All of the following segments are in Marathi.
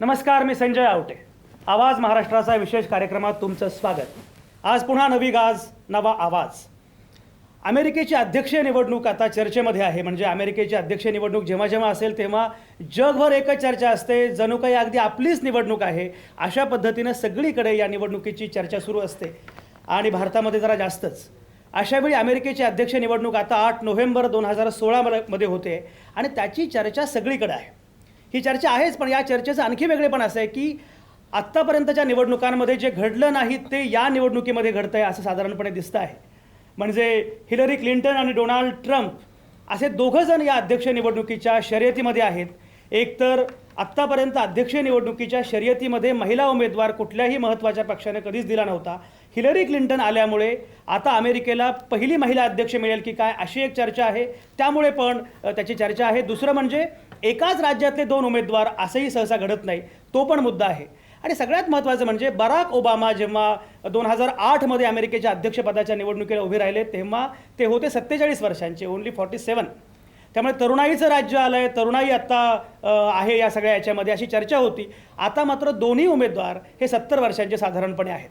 नमस्कार, मी संजय आवटे. आवाज महाराष्ट्राचा विशेष कार्यक्रमात तुमचं स्वागत. आज पुन्हा नवी गाज, नवा आवाज. अमेरिकेची अध्यक्षीय निवडणूक आता चर्चेमध्ये आहे. म्हणजे अमेरिकेची अध्यक्षीय निवडणूक जेव्हा जेव्हा असेल तेव्हा जगभर एकच चर्चा असते, जणू काही अगदी आपलीच निवडणूक आहे अशा पद्धतीनं सगळीकडे या निवडणुकीची चर्चा सुरू असते आणि भारतामध्ये जरा जास्तच. अशावेळी अमेरिकेची अध्यक्षीय निवडणूक आता 8 नोव्हेंबर 2016 होते आणि त्याची चर्चा सगळीकडे आहे. ही चर्चा आहेच, पण या चर्चेचं आणखी वेगळेपण असं आहे की आत्तापर्यंतच्या निवडणुकांमध्ये जे घडलं नाही ते या निवडणुकीमध्ये घडतं आहे असं साधारणपणे दिसतं आहे. म्हणजे हिलरी क्लिंटन आणि डोनाल्ड ट्रम्प असे दोघंजण या अध्यक्षीय निवडणुकीच्या शर्यतीमध्ये आहेत. एकतर आत्तापर्यंत अध्यक्षीय निवडणुकीच्या शर्यतीमध्ये महिला उमेदवार कुठल्याही महत्त्वाच्या पक्षाने कधीच दिला नव्हता. हिलरी क्लिंटन आल्यामुळे आता अमेरिकेला पहिली महिला अध्यक्ष मिळेल की काय अशी एक चर्चा आहे, त्यामुळे पण त्याची चर्चा आहे. दुसरं म्हणजे एकाच राज्यातले 2 उमेदवार असंही सहसा घडत नाही, तो पण मुद्दा आहे. आणि सगळ्यात महत्त्वाचं म्हणजे बराक ओबामा जेव्हा 2008 अमेरिकेच्या अध्यक्षपदाच्या निवडणुकीला उभे राहिले तेव्हा ते होते 47 वर्षांचे, ओन्ली 47. त्यामुळे तरुणाईचं राज्य आलं आहे, तरुणाई आत्ता आहे या सगळ्या याच्यामध्ये अशी चर्चा होती. आता मात्र दोन्ही उमेदवार हे 70 वर्षांचे साधारणपणे आहेत.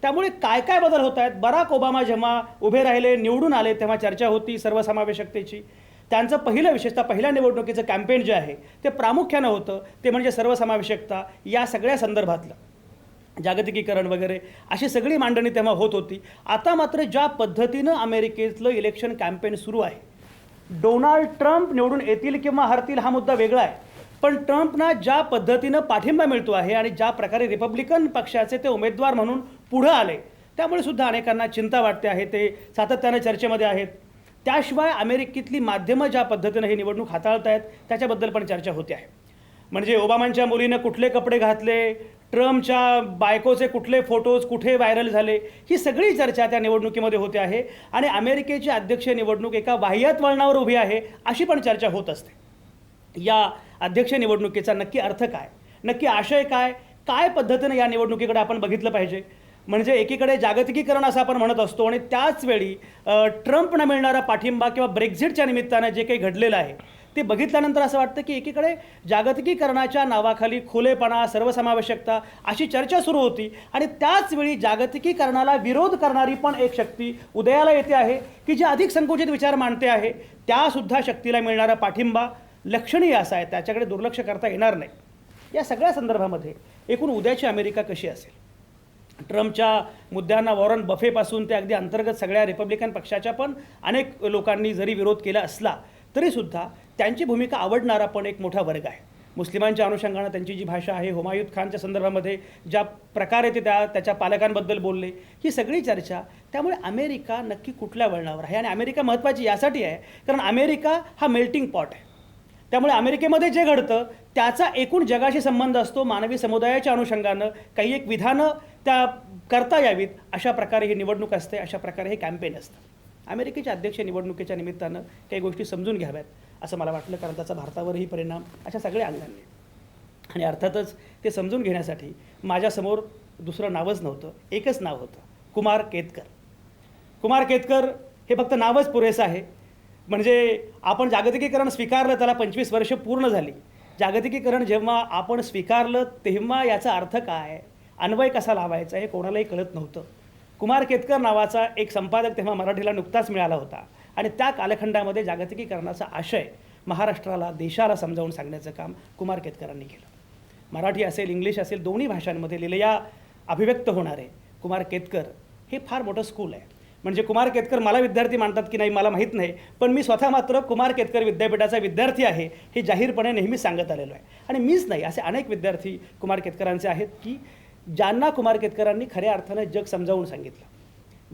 त्यामुळे काय काय बदल होत आहेत. बराक ओबामा जेव्हा उभे राहिले, निवडून आले, तेव्हा चर्चा होती सर्वसमावेशकतेची. त्यांचं पहिलं, विशेषतः पहिल्या निवडणुकीचं कॅम्पेन जे आहे ते प्रामुख्यानं होतं ते म्हणजे सर्वसमावेशकता या सगळ्या संदर्भातलं, जागतिकीकरण वगैरे अशी सगळी मांडणी तेव्हा होत होती. आता मात्र ज्या पद्धतीनं अमेरिकेतलं इलेक्शन कॅम्पेन सुरू आहे, डोनाल्ड ट्रम्प निवडून येतील किंवा हरतील हा मुद्दा वेगळा आहे, पण ट्रम्पना ज्या पद्धतीनं पाठिंबा मिळतो आहे आणि ज्या प्रकारे रिपब्लिकन पक्षाचे ते उमेदवार म्हणून पुढं आले त्यामुळे सुद्धा अनेकांना चिंता वाटते आहे. ते सातत्यानं चर्चेमध्ये आहेत. त्याशिवाय अमेरिकेतली माध्यमं ज्या पद्धतीनं ही निवडणूक हाताळत आहेत त्याच्याबद्दल पण चर्चा होते आहे. म्हणजे ओबामांच्या मुलीनं कुठले कपडे घातले, ट्रम्पच्या बायकोचे कुठले फोटोज कुठे व्हायरल झाले, ही सगळी चर्चा त्या निवडणुकीमध्ये होते आहे. आणि अमेरिकेची अध्यक्षीय निवडणूक एका वाह्यात वळणावर उभी आहे अशी पण चर्चा होत असते. या अध्यक्षीय निवडणुकीचा नक्की अर्थ काय, नक्की आशय काय, काय पद्धतीनं या निवडणुकीकडे आपण बघितलं पाहिजे. म्हणजे एकीकडे जागतिकीकरण असं आपण म्हणत असतो आणि त्याचवेळी ट्रम्पना मिळणारा पाठिंबा किंवा ब्रेक्झिटच्या निमित्तानं जे काही घडलेलं आहे ते बघितल्यानंतर असं वाटतं की एकीकडे जागतिकीकरणाच्या नावाखाली खुलेपणा, सर्वसमावेशकता अशी चर्चा सुरू होती आणि त्याचवेळी जागतिकीकरणाला विरोध करणारी पण एक शक्ती उदयाला येते आहे की जी अधिक संकुचित विचार मांडते आहे. त्यासुद्धा शक्तीला मिळणारा पाठिंबा लक्षणीय असा आहे, त्याच्याकडे दुर्लक्ष करता येणार नाही. या सगळ्या संदर्भामध्ये एकूण उद्याची अमेरिका कशी असेल. ट्रम्पच्या मुद्द्यांना वॉरन बफेपासून ते अगदी अंतर्गत सगळ्या रिपब्लिकन पक्षाच्या पण अनेक लोकांनी जरी विरोध केला असला तरीसुद्धा त्यांची भूमिका आवडणारा पण एक मोठा वर्ग आहे. मुस्लिमांच्या अनुषंगानं त्यांची जी भाषा आहे, हुमायून खानच्या संदर्भामध्ये ज्या प्रकारे ते त्याच्या पालकांबद्दल बोलले, ही सगळी चर्चा. त्यामुळे अमेरिका नक्की कुठल्या वळणावर आहे. आणि अमेरिका महत्त्वाची यासाठी आहे कारण अमेरिका हा मेल्टिंग पॉट आहे. त्यामुळे अमेरिकेमध्ये जे घडतं त्याचा एकूण जगाशी संबंध असतो. मानवी समुदायाच्या अनुषंगानं काही एक विधानं त्या करता यावीत अशा प्रकारे ही निवडणूक असते, अशा प्रकारे हे कॅम्पेन असतं. अमेरिकेच्या अध्यक्षीय निवडणुकीच्या निमित्तानं काही गोष्टी समजून घ्याव्यात असं मला वाटलं, कारण त्याचा भारतावरही परिणाम अशा सगळ्या अंगांनी. आणि अर्थातच ते समजून घेण्यासाठी माझ्यासमोर दुसरं नावच नव्हतं, एकच नाव होतं, कुमार केतकर. कुमार केतकर हे फक्त नावच पुरेसं आहे. म्हणजे आपण जागतिकीकरण स्वीकारलं, त्याला 25 वर्ष पूर्ण झाली. जागतिकीकरण जेव्हा आपण स्वीकारलं तेव्हा याचा अर्थ काय, अन्वय कसा लावायचा हे कोणालाही कळत नव्हतं. कुमार केतकर नावाचा एक संपादक तेव्हा मराठीला नुकताच मिळाला होता आणि त्या कालखंडामध्ये जागतिकीकरणाचा आशय महाराष्ट्राला, देशाला समजावून सांगण्याचं काम कुमार केतकरांनी केलं. मराठी असेल, इंग्लिश असेल, दोन्ही भाषांमध्ये लिहिलेल्या अभिव्यक्त होणारे कुमार केतकर हे फार मोठं स्कूल आहे. म्हणजे कुमार केतकर मला विद्यार्थी मानतात की नाही मला माहीत नाही, पण मी स्वतः मात्र कुमार केतकर विद्यापीठाचा विद्यार्थी आहे हे जाहीरपणे नेहमीच सांगत आलेलो आहे. आणि मीच नाही, असे अनेक विद्यार्थी कुमार केतकरांचे आहेत की ज्यांना कुमार केतकरांनी खऱ्या अर्थानं जग समजावून सांगितलं,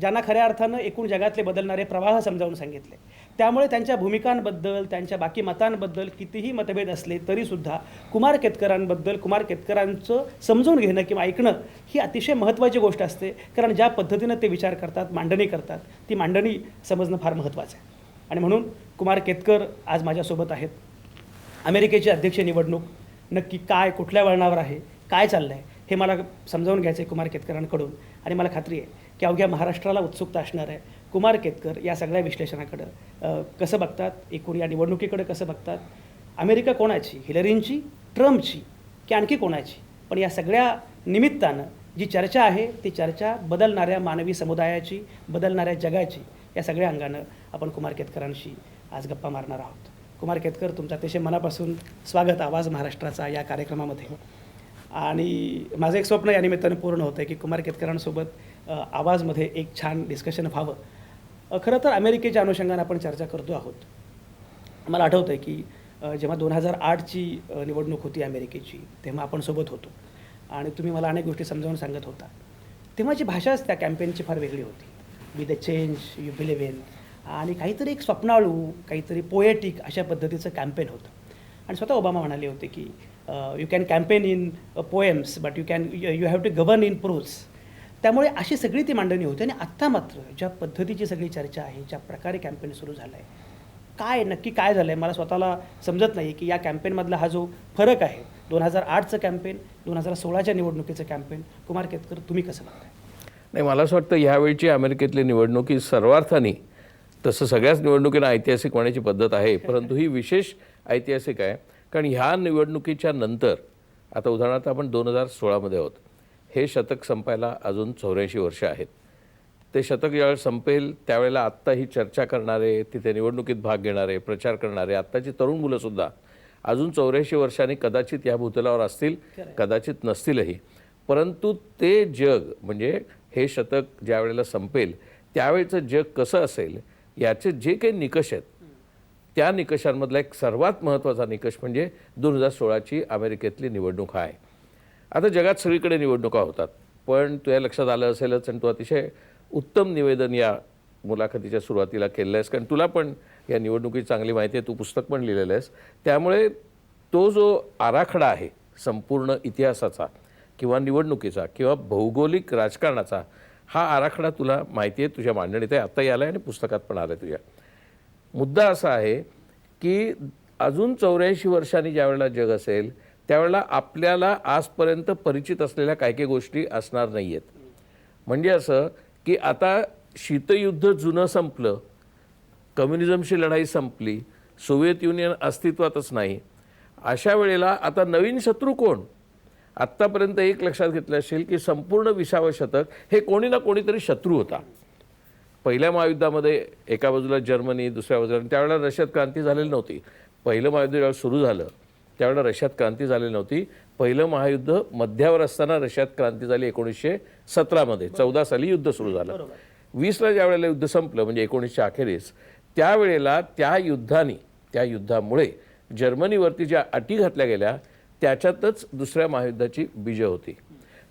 ज्यांना खऱ्या अर्थानं एकूण जगातले बदलणारे प्रवाह समजावून सांगितले. त्यामुळे त्यांच्या भूमिकांबद्दल, त्यांच्या बाकी मतांबद्दल कितीही मतभेद असले तरीसुद्धा कुमार केतकरांबद्दल, कुमार केतकरांचं समजून घेणं किंवा ऐकणं ही अतिशय महत्त्वाची गोष्ट असते. कारण ज्या पद्धतीनं ते विचार करतात, मांडणी करतात, ती मांडणी समजणं फार महत्त्वाचं आहे. आणि म्हणून कुमार केतकर आज माझ्यासोबत आहेत. अमेरिकेची अध्यक्षीय निवडणूक नक्की काय, कुठल्या वळणावर आहे, काय चाललं आहे हे मला समजावून घ्यायचं आहे कुमार केतकरांकडून. आणि मला खात्री आहे की अवघ्या महाराष्ट्राला उत्सुकता असणार आहे कुमार केतकर या सगळ्या विश्लेषणाकडं कसं बघतात, एकूण या निवडणुकीकडे कसं बघतात. अमेरिका कोणाची, हिलरींची, ट्रम्पची की आणखी कोणाची, पण या सगळ्या निमित्तानं जी चर्चा आहे ती चर्चा बदलणाऱ्या मानवी समुदायाची, बदलणाऱ्या जगाची, या सगळ्या अंगानं आपण कुमार केतकरांशी आज गप्पा मारणार आहोत. कुमार केतकर, तुमचं अतिशय मनापासून स्वागत आवाज महाराष्ट्राचा या कार्यक्रमामध्ये. आणि माझं एक स्वप्न या निमित्तानं पूर्ण होतं आहे की कुमार केतकरांसोबत आवाजमध्ये एक छान डिस्कशन व्हावं. खरं तर अमेरिकेच्या अनुषंगानं आपण चर्चा करतो आहोत. मला आठवतं आहे की जेव्हा 2008ची निवडणूक होती अमेरिकेची, तेव्हा आपण सोबत होतो आणि तुम्ही मला अनेक गोष्टी समजावून सांगत होता. तेव्हाची भाषाच त्या कॅम्पेनची फार वेगळी होती. Be the change you believe in, आणि काहीतरी एक स्वप्नाळू, काहीतरी पोएटिक अशा पद्धतीचं कॅम्पेन होतं. आणि स्वतः ओबामा म्हणाले होते की you can campaign in poems but you have to govern in prose. त्यामुळे अशी सगळी ती मांडणी होती. आणि आत्ता मात्र ज्या पद्धतीची सगळी चर्चा आहे, ज्या प्रकारे कॅम्पेन सुरू झालं आहे, काय नक्की काय झालं आहे मला स्वतःला समजत नाही की या कॅम्पेनमधला हा जो फरक आहे, 2008चं कॅम्पेन, 2016च्या निवडणुकीचं कॅम्पेन, कुमार केतकर तुम्ही कसं बघताय? नाही, मला असं वाटतं ह्यावेळची अमेरिकेतली निवडणूक ही सर्वार्थाने, तसं सगळ्याच निवडणुकींना ऐतिहासिक होण्याची पद्धत आहे, परंतु ही विशेष ऐतिहासिक आहे. कारण ह्या निवडणुकीच्या नंतर, आता उदाहरणार्थ आपण 2016मध्ये आहोत, हे शतक संपायला अजून 84 वर्ष आहेत. ते शतक ज्यावेळेस संपेल त्यावेळेला आत्ता ही चर्चा करणारे, तिथे निवडणुकीत भाग घेणारे, प्रचार करणारे आत्ताची तरुण मुलंसुद्धा अजून 84 वर्षांनी कदाचित या भूतलावर असतील, कदाचित नसतीलही. परंतु ते जग, म्हणजे हे शतक ज्या वेळेला संपेल त्यावेळेचं जग कसं असेल याचे जे काही निकष आहेत, त्या निकषांमधला एक सर्वात महत्त्वाचा निकष म्हणजे 2016ची अमेरिकेतली निवडणूक आहे. आता जगात सगळीकडे निवडणुका होतात, पण तुझ्या लक्षात आलं असेलच, आणि तू अतिशय उत्तम निवेदन या मुलाखतीच्या सुरुवातीला केलेलं आहेस, कारण तुला पण या निवडणुकीची चांगली माहिती आहे, तू पुस्तक पण लिहिलेलं आहेस. त्यामुळे तो जो आराखडा आहे संपूर्ण इतिहासाचा किंवा निवडणुकीचा किंवा भौगोलिक राजकारणाचा, हा आराखडा तुला माहिती आहे, तुझ्या मांडणीत आहे, आत्ताही आला आहे आणि पुस्तकात पण आलं आहे तुझ्या. मुद्दा असा आहे की अजून 84 वर्षांनी ज्यावेळेला जग असेल त्यावेळेला आपल्याला आजपर्यंत परिचित असलेल्या काही काही गोष्टी असणार नाही आहेत. म्हणजे असं की आता शीतयुद्ध जुनं संपलं, कम्युनिझमची लढाई संपली, सोव्हिएत युनियन अस्तित्वातच नाही. अशा वेळेला आता नवीन शत्रू कोण? आत्तापर्यंत एक लक्षात घेतलं असेल की संपूर्ण 20वं शतक हे कोणी ना कोणीतरी शत्रू होता. पहिल्या महायुद्धामध्ये एका बाजूला जर्मनी, दुसऱ्या बाजूला, त्यावेळेला रशियात क्रांती झालेली नव्हती. पहिलं महायुद्ध ज्यावेळेला सुरू झालं त्यावेळेला रशियात क्रांती झालेली नव्हती. पहिलं महायुद्ध मध्यावर असताना रशियात क्रांती झाली 1917मध्ये, 14 साली युद्ध सुरू झालं. 20ला ज्या वेळेला युद्ध संपलं, म्हणजे 1900 अखेरीस, त्यावेळेला त्या युद्धामुळे जर्मनीवरती ज्या अटी घातल्या गेल्या त्याच्यातच दुसऱ्या महायुद्धाची बीजं होती.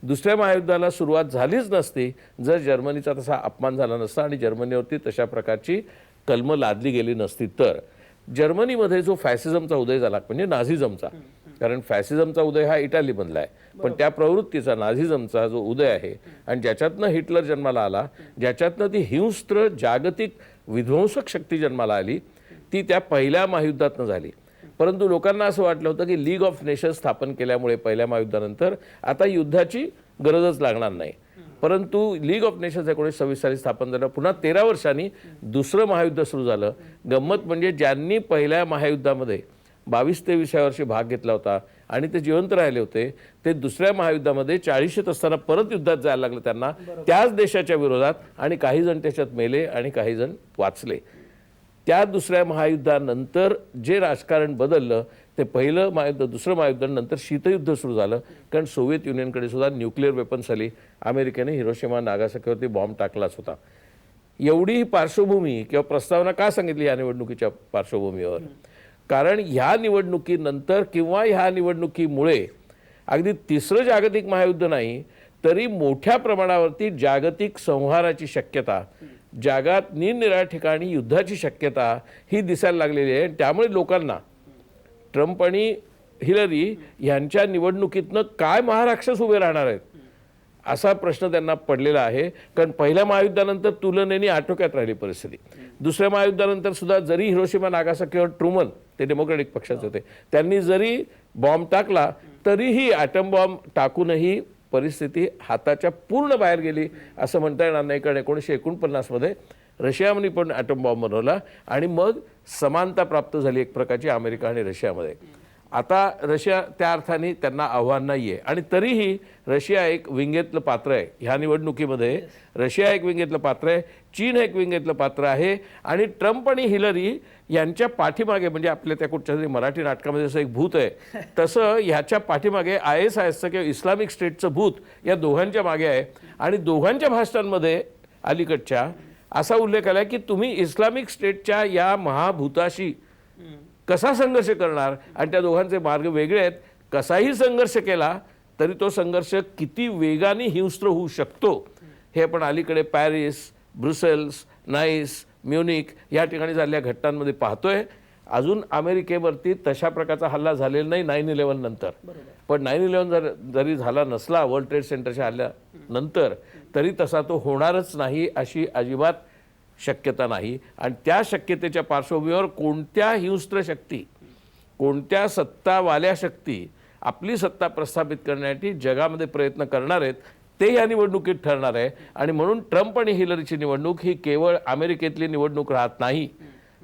दुसऱ्या महायुद्धाला सुरुवात झालीच नसती जर जर्मनीचा तसा अपमान झाला नसता आणि जर्मनीवरती तशा प्रकारची कलमं लादली गेली नसती. तर जर्मनीमध्ये जो फॅसिझमचा उदय झाला, म्हणजे नाझिझमचा, कारण फॅसिझमचा उदय हा इटालीमधला आहे, पण त्या प्रवृत्तीचा नाझिझमचा जो उदय आहे आणि ज्याच्यातनं हिटलर जन्माला आला, ज्याच्यातनं ती हिंस्त्र जागतिक विध्वंसक शक्ती जन्माला आली, ती त्या पहिल्या महायुद्धातनं झाली. परंतु लोकांना असं वाटलं होतं की लीग ऑफ नेशन्स स्थापन केल्यामुळे पहिल्या महायुद्धानंतर आता युद्धाची गरजच लागणार नाही. परंतु लीग ऑफ नेशन्स 1926 साली स्थापन झालं. पुन्हा 13 वर्षांनी दुसरं महायुद्ध सुरू झालं. गंमत म्हणजे ज्यांनी पहिल्या महायुद्धामध्ये 22 ते 20 वर्षी भाग घेतला होता आणि ते जिवंत राहिले होते, ते दुसऱ्या महायुद्धामध्ये 40शीत असताना परत युद्धात जायला लागलं त्यांना, त्याच देशाच्या विरोधात, आणि काही जण त्याच्यात मेले आणि काही जण वाचले. त्या दुसऱ्या महायुद्धानंतर जे राजकारण बदललं ते पहिलं महायुद्ध, दुसरं महायुद्ध, नंतर शीतयुद्ध सुरू झालं. कारण सोव्हिएत युनियनकडे सुद्धा न्यूक्लिअर वेपन्स आली. अमेरिकेने हिरोशिमा नागासाकीवरती बॉम्ब टाकलाच होता. एवढी ही पार्श्वभूमी किंवा प्रस्तावना का सांगितली या निवडणुकीच्या पार्श्वभूमीवर? कारण ह्या निवडणुकीनंतर किंवा ह्या निवडणुकीमुळे अगदी तिसरं जागतिक महायुद्ध नाही तरी मोठ्या प्रमाणावरती जागतिक संहाराची शक्यता, जगात निरनिराळ्या ठिकाणी युद्धाची शक्यता ही दिसायला लागलेली आहे. त्यामुळे लोकांना ट्रम्प आणि हिलरी यांच्या निवडणुकीतनं काय महाराक्षस उभे राहणार आहेत असा प्रश्न त्यांना पडलेला आहे. कारण पहिल्या महायुद्धानंतर तुलनेने आटोक्यात राहिली परिस्थिती. दुसऱ्या महायुद्धानंतर सुद्धा जरी हिरोशिमा नागासाकीवर ट्रुमन, ते डेमोक्रॅटिक पक्षाचे होते, त्यांनी जरी बॉम्ब टाकला तरीही ॲटम बॉम्ब टाकूनही परिस्थिती हाताच्या पूर्ण बाहेर गेली असं म्हणता येणार नाही. कारण 1949मध्ये रशियाने पण ॲटम बॉम्ब बनवला आणि मग समानता प्राप्त झाली एक प्रकारची अमेरिका आणि रशियामध्ये. आता रशिया त्या अर्थाने त्यांना आव्हान नाही आहे आणि तरीही रशिया एक विंगेतलं पात्र आहे ह्या निवडणुकीमध्ये. रशिया एक विंगेतलं पात्र आहे, चीन एक विंगेतलं पात्र आहे आणि ट्रम्प आणि हिलरी यांच्या पाठीमागे म्हणजे आपल्या त्या कुठच्या तरी मराठी नाटकामध्ये जसं एक भूत आहे तसं ह्याच्या पाठीमागे ISISचं किंवा इस्लामिक स्टेटचं भूत या दोघांच्या मागे आहे. आणि दोघांच्या भाषणांमध्ये अलीकडच्या असा उल्लेख आला की तुम्ही इस्लामिक स्टेटच्या या महाभूताशी कसा संघर्ष करणार आणि त्या दोघांचे मार्ग वेगळे आहेत. कसाही संघर्ष केला तरी तो संघर्ष किती वेगाने हिंस्त्र होऊ शकतो हे आपण अलीकडे पॅरिस, ब्रुसेल्स, नाईस, म्युनिक या ठिकाणी झालेल्या घटनांमध्ये पाहतोय. अजून अमेरिकेवरती तशा प्रकारचा हल्ला झालेला नाही 9/11 नंतर, पण 9/11 जरी झाला नसला वर्ल्ड ट्रेड सेंटरच्या हल्ल्यानंतर तरी तसा तो होणारच नाही अशी अजिबात शक्यता नाही. आणि त्या शक्यतेच्या पार्श्वभूमीवर कोणत्या हिंस्त्र शक्ती, कोणत्या सत्तावाल्या शक्ती आपली सत्ता प्रस्थापित करण्यासाठी जगामध्ये प्रयत्न करणार आहेत ते या निवडणुकीत ठरणार आहे. आणि म्हणून ट्रम्प आणि हिलरीची निवडणूक ही केवळ अमेरिकेतली निवडणूक राहत नाही,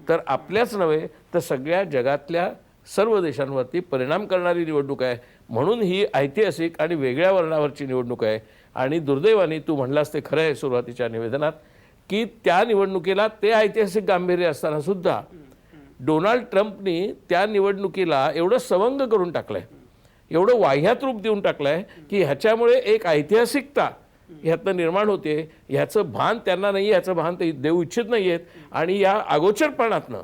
तर आपल्याच नव्हे तर सगळ्या जगातल्या सर्व देशांवरती परिणाम करणारी निवडणूक आहे. म्हणून ही ऐतिहासिक आणि वेगळ्या वर्णावरची निवडणूक आहे. आणि दुर्दैवाने तू म्हणलास ते खरं आहे सुरुवातीच्या निवेदनात की त्या निवडणुकीला ते ऐतिहासिक गांभीर्य असताना सुद्धा डोनाल्ड ट्रम्पनी त्या निवडणुकीला एवढं सवंग करून टाकलंय, एवढं वाह्यात रूप देऊन टाकलंय की ह्याच्यामुळे एक ऐतिहासिकता ह्यातनं निर्माण होते. ह्याचं भान त्यांना नाही, ह्याचं भान ते देऊ इच्छित नाही आहेत. आणि या अगोचरपणातनं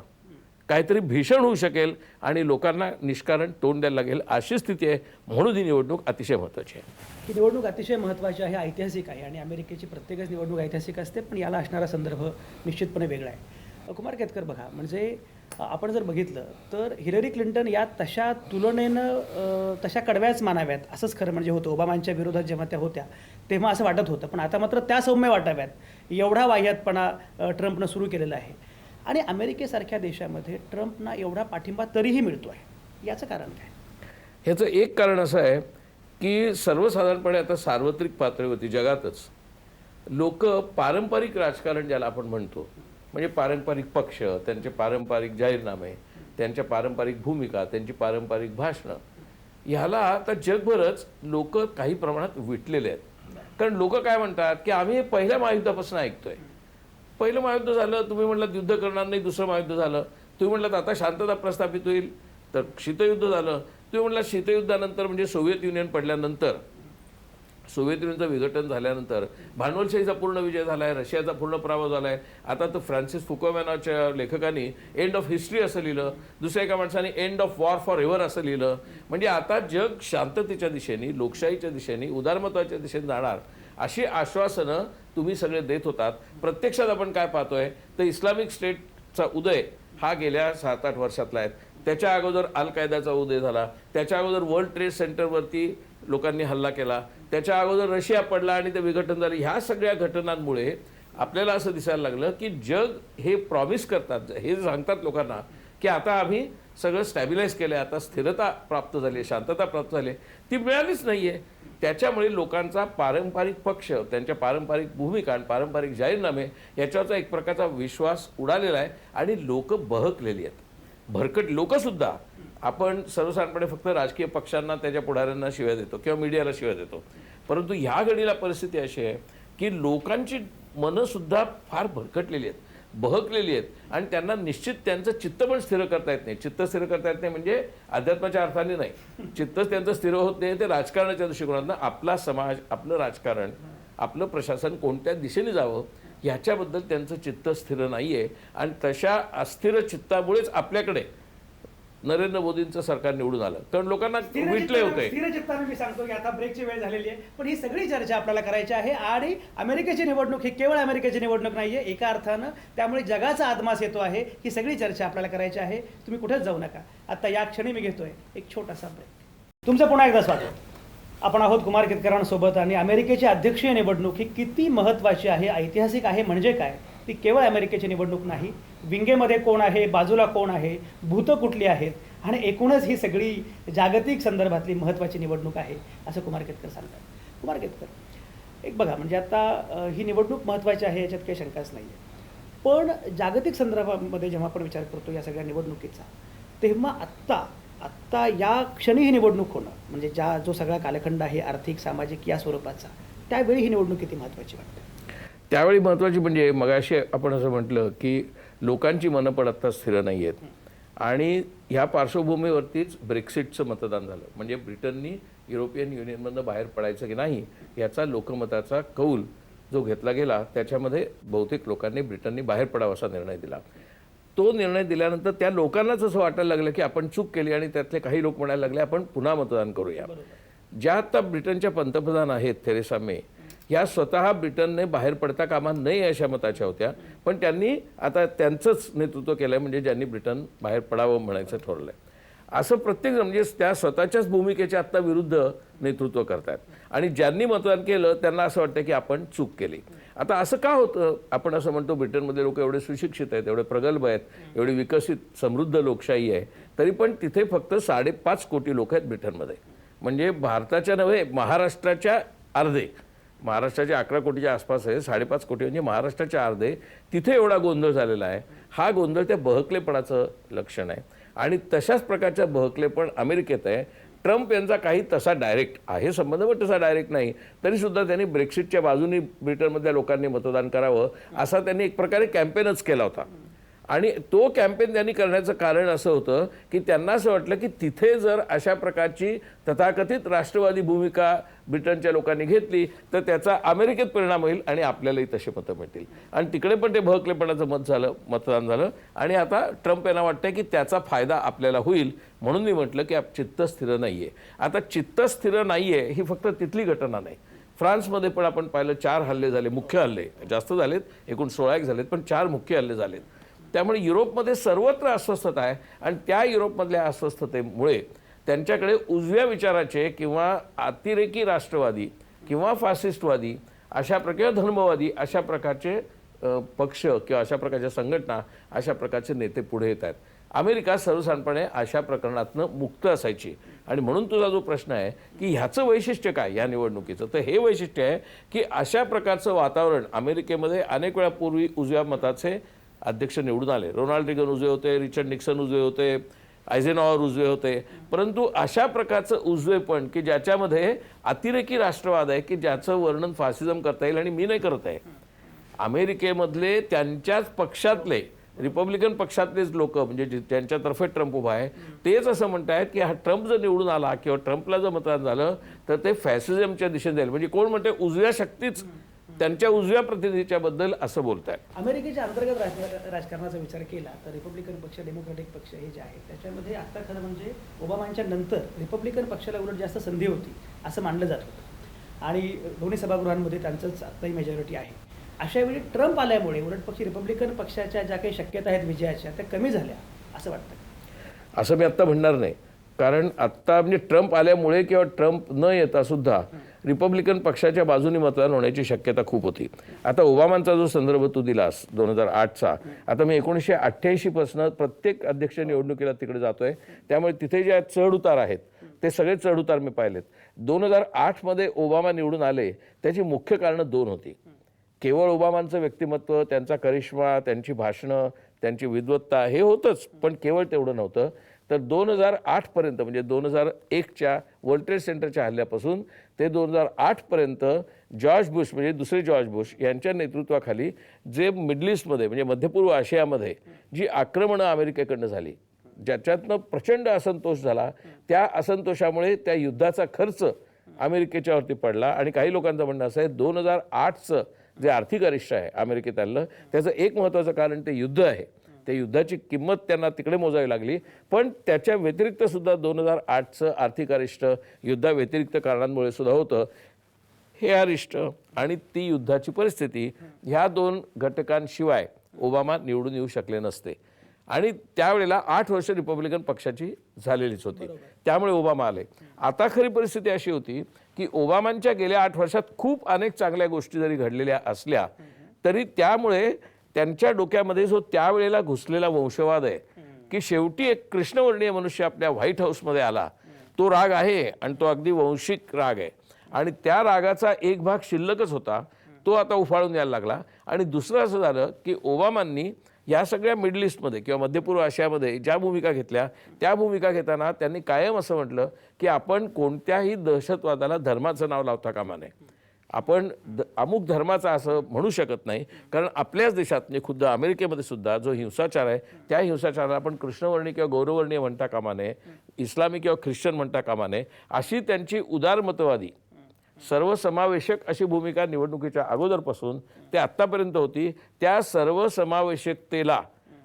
काहीतरी भीषण होऊ शकेल आणि लोकांना निष्कारण तोंड द्यायला लागेल अशी स्थिती आहे. म्हणून ही निवडणूक अतिशय महत्त्वाची आहे. ही निवडणूक अतिशय महत्त्वाची आहे, ऐतिहासिक आहे आणि अमेरिकेची प्रत्येकच निवडणूक ऐतिहासिक असते, पण याला असणारा संदर्भ निश्चितपणे वेगळा आहे. कुमार केतकर बघा, म्हणजे आपण जर बघितलं तर हिलरी क्लिंटन या तशा तुलनेनं तशा कडव्याच मानाव्यात असंच खरं म्हणजे होतं. ओबामांच्या विरोधात जेव्हा त्या होत्या तेव्हा असं वाटत होतं, पण आता मात्र त्या सौम्य वाटाव्यात एवढा वाह्यातपणा ट्रम्पनं सुरू केलेला आहे. आणि अमेरिकेसारख्या देशामध्ये ट्रम्पना एवढा पाठिंबा तरीही मिळतो आहे, याचं कारण काय? ह्याचं एक कारण असं आहे की सर्वसाधारणपणे आता सार्वत्रिक पातळीवरती जगातच लोक पारंपरिक राजकारण ज्याला आपण म्हणतो, म्हणजे पारंपरिक पक्ष, त्यांचे पारंपरिक जाहीरनामे, त्यांच्या पारंपरिक भूमिका, त्यांची पारंपरिक भाषणं, ह्याला आता जगभरच लोक काही प्रमाणात विटलेले आहेत. कारण लोक काय म्हणतात की आम्ही हे पहिल्या महायुद्धापासून ऐकतोय. पहिलं महायुद्ध झालं, तुम्ही म्हटलं युद्ध करणार नाही, दुसरं महायुद्ध झालं, तुम्ही म्हटलं आता शांतता प्रस्थापित होईल, तर शीतयुद्ध झालं, तुम्ही म्हटलं शीतयुद्धानंतर म्हणजे सोव्हिएत युनियन पडल्यानंतर, सोव्हिएत युनियनचं विघटन झाल्यानंतर भांडवलशाहीचा पूर्ण विजय झाला आहे, रशियाचा पूर्ण पराभव झाला आहे. आता तर फ्रान्सिस फुकोमॅनाच्या लेखकांनी एंड ऑफ हिस्ट्री असं लिहिलं, दुसऱ्या एका माणसाने end of war for ever असं लिहिलं. म्हणजे आता जग शांततेच्या दिशेने, लोकशाहीच्या दिशेने, उदारमत्वाच्या दिशेने जाणार अशी आश्वासनं तुम्ही सगळे देत होतात. प्रत्यक्षात आपण काय पाहतोय तर इस्लामिक स्टेटचा उदय हा गेल्या 7-8 वर्षातला आहे. त्याच्या अगोदर अल कायदाचा उदय झाला, त्याच्या अगोदर वर्ल्ड ट्रेड सेंटरवरती लोकांनी हल्ला केला, त्याच्या अगोदर रशिया पडला आणि ते विघटन झालं. ह्या सगळ्या घटनांमुळे आपल्याला असं दिसायला लागलं की जग हे प्रॉमिस करतात, हे सांगतात लोकांना की आता आम्ही सगळं स्टॅबिलाइज केलं आहे, आता स्थिरता प्राप्त झाली आहे, शांतता प्राप्त झाली आहे, ती मिळालीच नाही आहे. त्याच्यामुळे लोकांचा पारंपरिक पक्ष, त्यांच्या पारंपरिक भूमिका आणि पारंपरिक जाहीरनामे याच्यावरचा एक प्रकारचा विश्वास उडालेला आहे आणि लोक बहकलेली आहेत. भरकट लोकसुद्धा, आपण सर्वसाधारणपणे फक्त राजकीय पक्षांना, त्याच्या पुढाऱ्यांना शिव्या देतो किंवा मीडियाला शिव्या देतो, परंतु ह्या घडीला परिस्थिती अशी आहे की लोकांची मनंसुद्धा फार भरकटलेली आहेत, बहकलेली आहेत आणि त्यांना निश्चित त्यांचं चित्त पण स्थिर करता येत नाही. चित्त स्थिर करता येत नाही म्हणजे अध्यात्माच्या अर्थाने नाही, चित्तच त्यांचं स्थिर होत नाही. ते राजकारणाच्या दृष्टिकोनातून आपला समाज, आपलं राजकारण, आपलं प्रशासन कोणत्या दिशेने जावं ह्याच्याबद्दल त्यांचं चित्त स्थिर नाही आहे. आणि तशा अस्थिर चित्तामुळेच आपल्याकडे नरेंद्र मोदींचं सरकार निवडून आलं, कारण लोकांना विटले होते. स्थिर चित्ताने मी सांगतो की आता ब्रेकची वेळ झालेली आहे, पण ही सगळी चर्चा आपल्याला करायची आहे. आणि अमेरिकेची निवडणूक ही केवळ अमेरिकेची निवडणूक नाही आहे एका अर्थानं, त्यामुळे जगाचा आदमास येतो आहे. ही सगळी चर्चा आपल्याला करायची आहे. तुम्ही कुठेच जाऊ नका. आता या क्षणी मी घेतोय एक छोटासा ब्रेक. तुमचं पुन्हा एकदा स्वागत. आपण आहोत कुमार केतकरांसोबत. आणि अमेरिकेची अध्यक्षीय निवडणूक ही किती महत्त्वाची आहे, ऐतिहासिक आहे म्हणजे काय, ती केवळ अमेरिकेची निवडणूक नाही. विंगेमध्ये कोण आहे, बाजूला कोण आहे, भूतं कुठली आहेत आणि एकूणच ही सगळी जागतिक संदर्भातली महत्त्वाची निवडणूक आहे असं कुमार केतकर सांगतात. कुमार केतकर, एक बघा, म्हणजे आता ही निवडणूक महत्त्वाची आहे याच्यात काही शंकाच नाही आहे, पण जागतिक संदर्भामध्ये जेव्हा आपण विचार करतो या सगळ्या निवडणुकीचा, तेव्हा आत्ता आत्ता या क्षणी ही निवडणूक होणं म्हणजे जो सगळा कालखंड आहे आर्थिक सामाजिक या स्वरूपाचा, त्यावेळी ही निवडणूक किती महत्त्वाची वाटते? त्यावेळी महत्त्वाची म्हणजे मगाशी आपण असं म्हटलं की लोकांची मनं पण आत्ता स्थिर नाही आहेत आणि ह्या पार्श्वभूमीवरतीच ब्रेक्सिटचं मतदान झालं. म्हणजे ब्रिटननी युरोपियन युनियनमधनं बाहेर पडायचं की नाही याचा लोकमताचा कौल जो घेतला गेला, त्याच्यामध्ये बहुतेक लोकांनी ब्रिटननी बाहेर पडावा असा निर्णय दिला. तो निर्णय दिल्यानंतर त्या लोकांनाच असं वाटायला लागलं की आपण चूक केली आणि त्यातले काही लोक म्हणायला लागले आपण पुन्हा मतदान करूया. ज्या आता ब्रिटनच्या पंतप्रधान आहेत थेरेसा मे, ह्या स्वतः ब्रिटनने बाहेर पडता कामा नये अशा मताच्या होत्या, पण त्यांनी आता त्यांचंच नेतृत्व केलं आहे, म्हणजे ज्यांनी ब्रिटन बाहेर पडावं म्हणायचं ठरलं आहे. असं प्रत्येक म्हणजे त्या स्वतःच्याच भूमिकेच्या आत्ता विरुद्ध नेतृत्व करतात आणि ज्यांनी मतदान केलं त्यांना असं वाटतं की आपण चूक केली. आता असं का होतं? आपण असं म्हणतो ब्रिटनमध्ये लोक एवढे सुशिक्षित आहेत, एवढे प्रगल्भ आहेत, एवढी विकसित समृद्ध लोकशाही आहे, तरी पण तिथे फक्त 5.5 कोटी लोक आहेत ब्रिटनमध्ये. म्हणजे भारताच्या नव्हे, महाराष्ट्राच्या अर्धे. महाराष्ट्राच्या 11 कोटीच्या आसपास आहे, 5.5 कोटी म्हणजे महाराष्ट्राच्या अर्धे. तिथे एवढा गोंधळ झालेला आहे. हा गोंधळ त्या बहकलेपणाचं लक्षण आहे आणि तशाच प्रकारचा बहकलेपण अमेरिकेत आहे. ट्रम्प यांचा काही तसा डायरेक्ट आहे संबंध, पण तसा डायरेक्ट नाही, तरीसुद्धा त्यांनी ब्रेक्सिटच्या बाजूनी ब्रिटनमधल्या लोकांनी मतदान करावं असा त्यांनी एक प्रकारे कॅम्पेनच केला होता. आणि तो कॅम्पेन त्यांनी करण्याचं कारण असं होतं की त्यांना असं वाटलं की तिथे जर अशा प्रकारची तथाकथित राष्ट्रवादी भूमिका ब्रिटनच्या लोकांनी घेतली तर त्याचा अमेरिकेत परिणाम होईल आणि आपल्यालाही तसे मतं मिळतील. आणि तिकडे पण ते बहकलेपणाचं मतदान झालं आणि आता ट्रम्प यांना वाटतं की त्याचा फायदा आपल्याला होईल. म्हणून मी म्हटलं की चित्त स्थिर नाही आहे. आता चित्त स्थिर नाही आहे ही फक्त तिथली घटना नाही. फ्रान्समध्ये पण आपण पाहिलं 4 हल्ले झाले, मुख्य हल्ले, जास्त झालेत, एकूण 16 झालेत, पण 4 मुख्य हल्ले झालेत. त्यामुळे युरोपमध्ये सर्वत्र अस्वस्थता आहे आणि त्या युरोपमधल्या अस्वस्थतेमुळे त्यांच्याकडे उजव्या विचाराचे किंवा अतिरेकी राष्ट्रवादी किंवा फासिस्टवादी अशा प्रकारे धर्मवादी अशा प्रकारचे पक्ष किंवा अशा प्रकारच्या संघटना, अशा प्रकारचे नेते पुढे येत आहेत. अमेरिका सर्वसाधारणपणे अशा प्रकरणातनं मुक्त असायची आणि म्हणून तुझा जो प्रश्न आहे की ह्याचं वैशिष्ट्य काय या निवडणुकीचं, तर हे वैशिष्ट्य आहे की अशा प्रकारचं वातावरण अमेरिकेमध्ये अनेक वेळा पूर्वी उजव्या मताचे अध्यक्ष निवडून आले. रोनाल्ड रिगन उजवे होते, रिचर्ड निक्सन उजवे होते, आयझेनहॉवर उजवे होते, परंतु अशा प्रकारचं उजवेपण की ज्याच्यामध्ये अतिरेकी राष्ट्रवाद आहे की ज्याचं वर्णन फासिझम करता येईल आणि मी नाही करत आहे. अमेरिकेमधले त्यांच्याच पक्षातले रिपब्लिकन पक्षातलेच लोक म्हणजे ज्यांच्यातर्फे ट्रम्प उभा आहे तेच असं म्हणत आहेत की हा ट्रम्प जर निवडून आला किंवा ट्रम्पला जर मतदान झालं तर ते फॅसिझमच्या दिशेने जाईल. म्हणजे कोण म्हणते उजव्या शक्तीच त्यांच्या उजव्या प्रतिनिधीच्या बद्दल असं बोलतायत. अमेरिकेच्या अंतर्गत राजकारणाचा विचार केला तर रिपब्लिकन पक्ष, डेमोक्रॅटिक पक्ष हे जे आहेत त्याच्यामध्ये आता खरं म्हणजे ओबामांच्या नंतर रिपब्लिकन पक्षाला उलट जास्त संधी होती असं मानलं जात होतं आणि दोन्ही सभागृहांमध्ये त्यांचंच आत्ताही मेजॉरिटी आहे. अशा वेळी ट्रम्प आल्यामुळे उलट पक्ष रिपब्लिकन पक्षाच्या ज्या काही शक्यता आहेत विजयाच्या त्या कमी झाल्या असं वाटतं. असं मी आत्ता म्हणणार नाही, कारण आत्ता म्हणजे ट्रम्प आल्यामुळे किंवा ट्रम्प न येता सुद्धा रिपब्लिकन पक्षाच्या बाजूने मतदान होण्याची शक्यता खूप होती. आता ओबामांचा जो संदर्भ तू दिलास 2008चा, आता मी 1988 पासून प्रत्येक अध्यक्ष निवडणुकीला तिकडे जातोय, त्यामुळे तिथे जे चढ उतार आहेत ते सगळे चढ उतार मी पाहिलेत. 2008 मध्ये ओबामा निवडून आले त्याची मुख्य कारणं 2 होती. केवळ ओबामांचं व्यक्तिमत्व, त्यांचा करिश्मा, त्यांची भाषणं, त्यांची विद्वत्ता हे होतंच, पण केवळ तेवढं नव्हतं. तर 2008 पर्यंत म्हणजे 2001च्या वर्ल्ड ट्रेड सेंटरच्या हल्ल्यापासून ते 2008 पर्यंत जॉर्ज बुश म्हणजे दुसरे जॉर्ज बुश यांच्या नेतृत्वाखाली जे मिडल ईस्टमध्ये म्हणजे मध्यपूर्व आशियामध्ये जी आक्रमणं अमेरिकेकडनं झाली, ज्याच्यातनं प्रचंड असंतोष झाला, त्या असंतोषामुळे त्या युद्धाचा खर्च अमेरिकेच्यावरती पडला. आणि काही लोकांचं म्हणणं असं आहे 2008चं जे आर्थिक अरिष्ट आहे अमेरिकेत आलं त्याचं एक महत्त्वाचं कारण ते युद्ध आहे. त्या युद्धाची किंमत त्यांना तिकडे मोजावी लागली, पण त्याच्या व्यतिरिक्त सुद्धा 2008चं आर्थिक अरिष्ट युद्धाव्यतिरिक्त कारणांमुळे सुद्धा होतं. हे अरिष्ट आणि ती युद्धाची परिस्थिती ह्या 2 घटकांशिवाय ओबामा निवडून येऊ शकले नसते. आणि त्यावेळेला 8 वर्ष रिपब्लिकन पक्षाची झालेलीच होती, त्यामुळे ओबामा आले. आता खरी परिस्थिती अशी होती की ओबामांच्या गेल्या 8 वर्षात खूप अनेक चांगल्या गोष्टी जरी घडलेल्या असल्या तरी त्यामुळे त्यांच्या डोक्यामध्ये जो त्यावेळेला घुसलेला वंशवाद आहे की शेवटी एक कृष्णवर्णीय मनुष्य आपल्या व्हाईट हाऊसमध्ये आला, तो राग आहे आणि तो अगदी वंशिक राग आहे आणि त्या रागाचा एक भाग शिल्लकच होता, तो आता उफाळून यायला लागला. आणि दुसरं असं झालं की ओबामांनी या सगळ्या मिडल ईस्टमध्ये किंवा मध्यपूर्व आशियामध्ये ज्या भूमिका घेतल्या त्या भूमिका घेताना त्यांनी कायम असं म्हटलं की आपण कोणत्याही दहशतवादाला धर्माचं नाव लावता कामा नये. आपण अमुक धर्माचा असं म्हणू शकत नाही, कारण आपल्याच देशात म्हणजे खुद्द अमेरिकेमध्ये सुद्धा जो हिंसाचार आहे त्या हिंसाचाराला आपण कृष्णवर्णीय किंवा गौरवर्णीय म्हणता कामा नये, इस्लामी किंवा ख्रिश्चन म्हणता कामा नये. अशी त्यांची उदारमतवादी सर्वसमावेशक अशी भूमिका निवडणुकीच्या अगोदरपासून ते आत्तापर्यंत होती. त्या सर्वसमावेशकतेला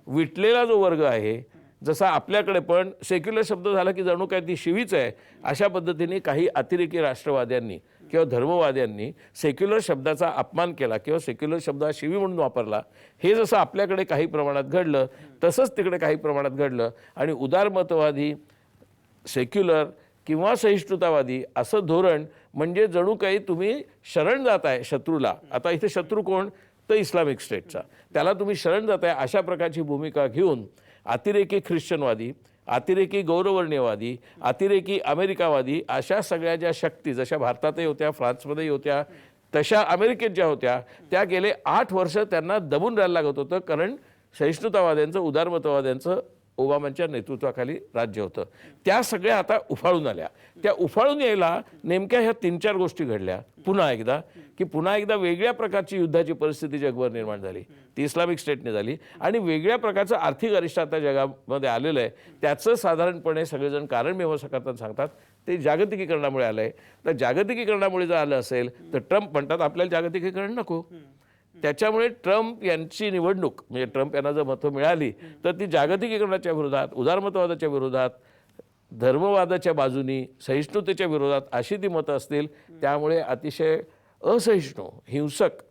विटलेला जो वर्ग आहे, जसा आपल्याकडे पण सेक्युलर शब्द झाला की जणू काय ती शिवीच आहे, अशा पद्धतीने काही अतिरेकी राष्ट्रवाद्यांनी किंवा धर्मवाद्यांनी सेक्युलर शब्दाचा अपमान केला किंवा सेक्युलर शब्द हा शिवी म्हणून वापरला. हे जसं आपल्याकडे काही प्रमाणात घडलं तसंच तिकडे काही प्रमाणात घडलं आणि उदारमतवादी सेक्युलर किंवा सहिष्णुतावादी असं धोरण म्हणजे जणू काही तुम्ही शरण जाताय शत्रूला. आता इथे शत्रू कोण, तर इस्लामिक स्टेटचा, त्याला तुम्ही शरण जाताय अशा प्रकारची भूमिका घेऊन अतिरेकी ख्रिश्चनवादी, अतिरेकी गौरवर्णीयवादी, अतिरेकी अमेरिकावादी अशा सगळ्या ज्या शक्ती जशा भारतातही होत्या, फ्रान्समध्येही होत्या, तशा अमेरिकेत ज्या होत्या त्या गेले 8 वर्ष त्यांना दबून राहायला लागत होतं, कारण सहिष्णुतावाद्यांचं उदारमतवाद्यांचं ओबामांच्या नेतृत्वाखाली राज्य होतं. त्या सगळ्या आता उफाळून आल्या. त्या उफाळून यायला नेमक्या ह्या 3-4 गोष्टी घडल्या पुन्हा एकदा वेगळ्या प्रकारची युद्धाची परिस्थिती जगभर निर्माण झाली. ती इस्लामिक स्टेटने झाली आणि वेगळ्या प्रकारचं आर्थिक अरिष्ट आता जगामध्ये आलेलं आहे. त्याचं साधारणपणे सगळेजण कारण मीमांसा करताना सांगतात ते जागतिकीकरणामुळे आलं आहे. तर जागतिकीकरणामुळे जर आलं असेल तर ट्रम्प म्हणतात आपल्याला जागतिकीकरण नको. त्याच्यामुळे ट्रम्प यांची निवडणूक म्हणजे ट्रम्प यांना जर मतं मिळाली तर ती जागतिकीकरणाच्या विरोधात, उदारमतवादाच्या विरोधात, धर्मवादाच्या बाजूनी, सहिष्णुतेच्या विरोधात अशी ती मतं असतील. त्यामुळे अतिशय असहिष्णू हिंसक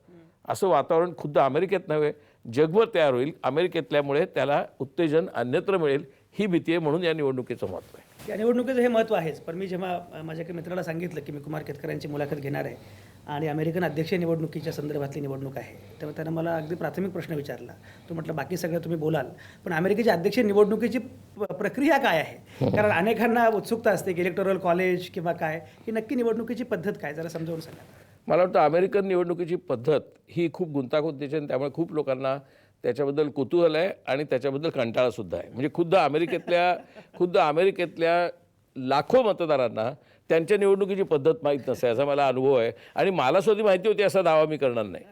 असं वातावरण खुद्द अमेरिकेत नव्हे जगभर तयार होईल. अमेरिकेतल्यामुळे त्याला उत्तेजन अन्यत्र मिळेल ही भीती आहे. म्हणून या निवडणुकीचं महत्त्व आहे. या निवडणुकीचं हे महत्त्व आहेच. पण मी जेव्हा माझ्या एका मित्राला सांगितलं की मी कुमार केतकर यांची मुलाखत घेणार आहे आणि अमेरिकन अध्यक्षीय निवडणुकीच्या संदर्भातली निवडणूक आहे, तेव्हा त्यानं मला अगदी प्राथमिक प्रश्न विचारला. तो म्हटलं बाकी सगळं तुम्ही बोलाल, पण अमेरिकेच्या अध्यक्षीय निवडणुकीची प्रक्रिया काय आहे? कारण अनेकांना उत्सुकता असते की इलेक्टोरल कॉलेज किंवा काय, ही नक्की निवडणुकीची पद्धत काय, जरा समजावून सांगा. मला वाटतं अमेरिकन निवडणुकीची पद्धत ही खूप गुंतागुंतीची आणि त्यामुळे खूप लोकांना त्याच्याबद्दल कुतूहल आहे आणि त्याच्याबद्दल कंटाळासुद्धा आहे. म्हणजे खुद्द अमेरिकेतल्या लाखो मतदारांना त्यांच्या निवडणुकीची पद्धत माहीत नसते असा मला अनुभव आहे. आणि मला सुद्धा माहिती होती असा दावा मी करणार नाही.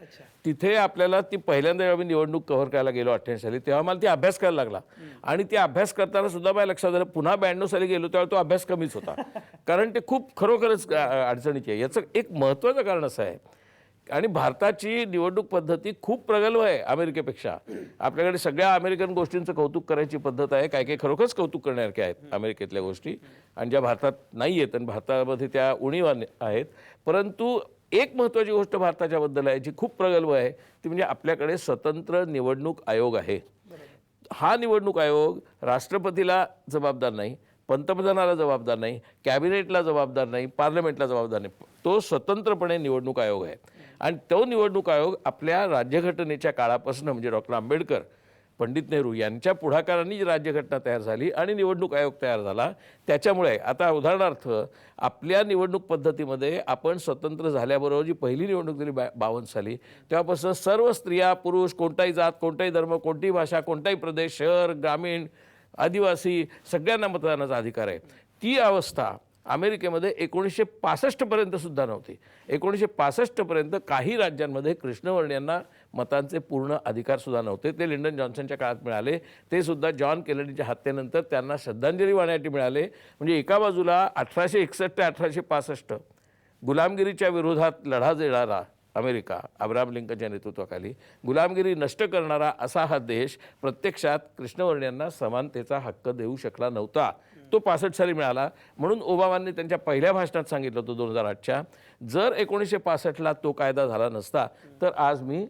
तिथे आपल्याला ती पहिल्यांदा जेव्हा मी निवडणूक कव्हर करायला गेलो 88 साली, तेव्हा मला ती अभ्यास करायला लागला. आणि ते अभ्यास करताना सुद्धा माझ्या लक्षात आलं पुन्हा 92 साली गेलो तेव्हा तो अभ्यास कमीच होता. कारण ते खूप खरोखरच अडचणीची आहे. याचं एक महत्त्वाचं कारण असं आहे आणि भारताची निवडणूक पद्धती खूप प्रगल्भ आहे अमेरिकेपेक्षा. आपल्याकडे सगळ्या अमेरिकन गोष्टींचं कौतुक करायची पद्धत आहे. काही काही खरोखरच कौतुक करण्यासारख्या आहेत अमेरिकेतल्या गोष्टी आणि ज्या भारतात नाही आहेत आणि भारतामध्ये त्या उणीव आहेत. परंतु एक महत्त्वाची गोष्ट भारताच्याबद्दल आहे जी खूप प्रगल्भ आहे, ती म्हणजे आपल्याकडे स्वतंत्र निवडणूक आयोग आहे. हा निवडणूक आयोग राष्ट्रपतीला जबाबदार नाही, पंतप्रधानाला जबाबदार नाही, कॅबिनेटला जबाबदार नाही, पार्लमेंटला जबाबदार नाही. तो स्वतंत्रपणे निवडणूक आयोग आहे. आणि तो निवडणूक आयोग आपल्या राज्यघटनेच्या काळापासून म्हणजे डॉक्टर आंबेडकर, पंडित नेहरू यांच्या पुढाकारांनी जी राज्यघटना तयार झाली आणि निवडणूक आयोग तयार झाला. त्याच्यामुळे आता उदाहरणार्थ आपल्या निवडणूक पद्धतीमध्ये आपण स्वतंत्र झाल्याबरोबर जी पहिली निवडणूक झाली 52 साली, तेव्हापासून सर्व स्त्रिया, पुरुष, कोणताही जात, कोणताही धर्म, कोणतीही भाषा, कोणताही प्रदेश, शहर, ग्रामीण, आदिवासी सगळ्यांना मतदानाचा अधिकार आहे. ती अवस्था अमेरिकेमध्ये 1965 पर्यंत सुद्धा नव्हती. 1965 पर्यंत काही राज्यांमध्ये कृष्णवर्णीयांना मतांचे पूर्ण अधिकार सुद्धा नव्हते. ते लिंडन जॉन्सनच्या काळात मिळाले. ते सुद्धा जॉन केनेडीच्या हत्येनंतर त्यांना श्रद्धांजली वाहण्यासाठी मिळाले. म्हणजे एका बाजूला 1861 ते 1865 गुलामगिरीच्या विरोधात लढा देणारा अमेरिका अब्राहम लिंकनच्या नेतृत्वाखाली गुलामगिरी नष्ट करणारा असा हा देश प्रत्यक्षात कृष्णवर्णीयांना समानतेचा हक्क देऊ शकला नव्हता. तो 65 साली मिळाला. म्हणून ओबामांनी त्यांच्या पहिल्या भाषणात सांगितलं होतं 2008च्या, जर 1965ला तो कायदा झाला नसता तर आज मी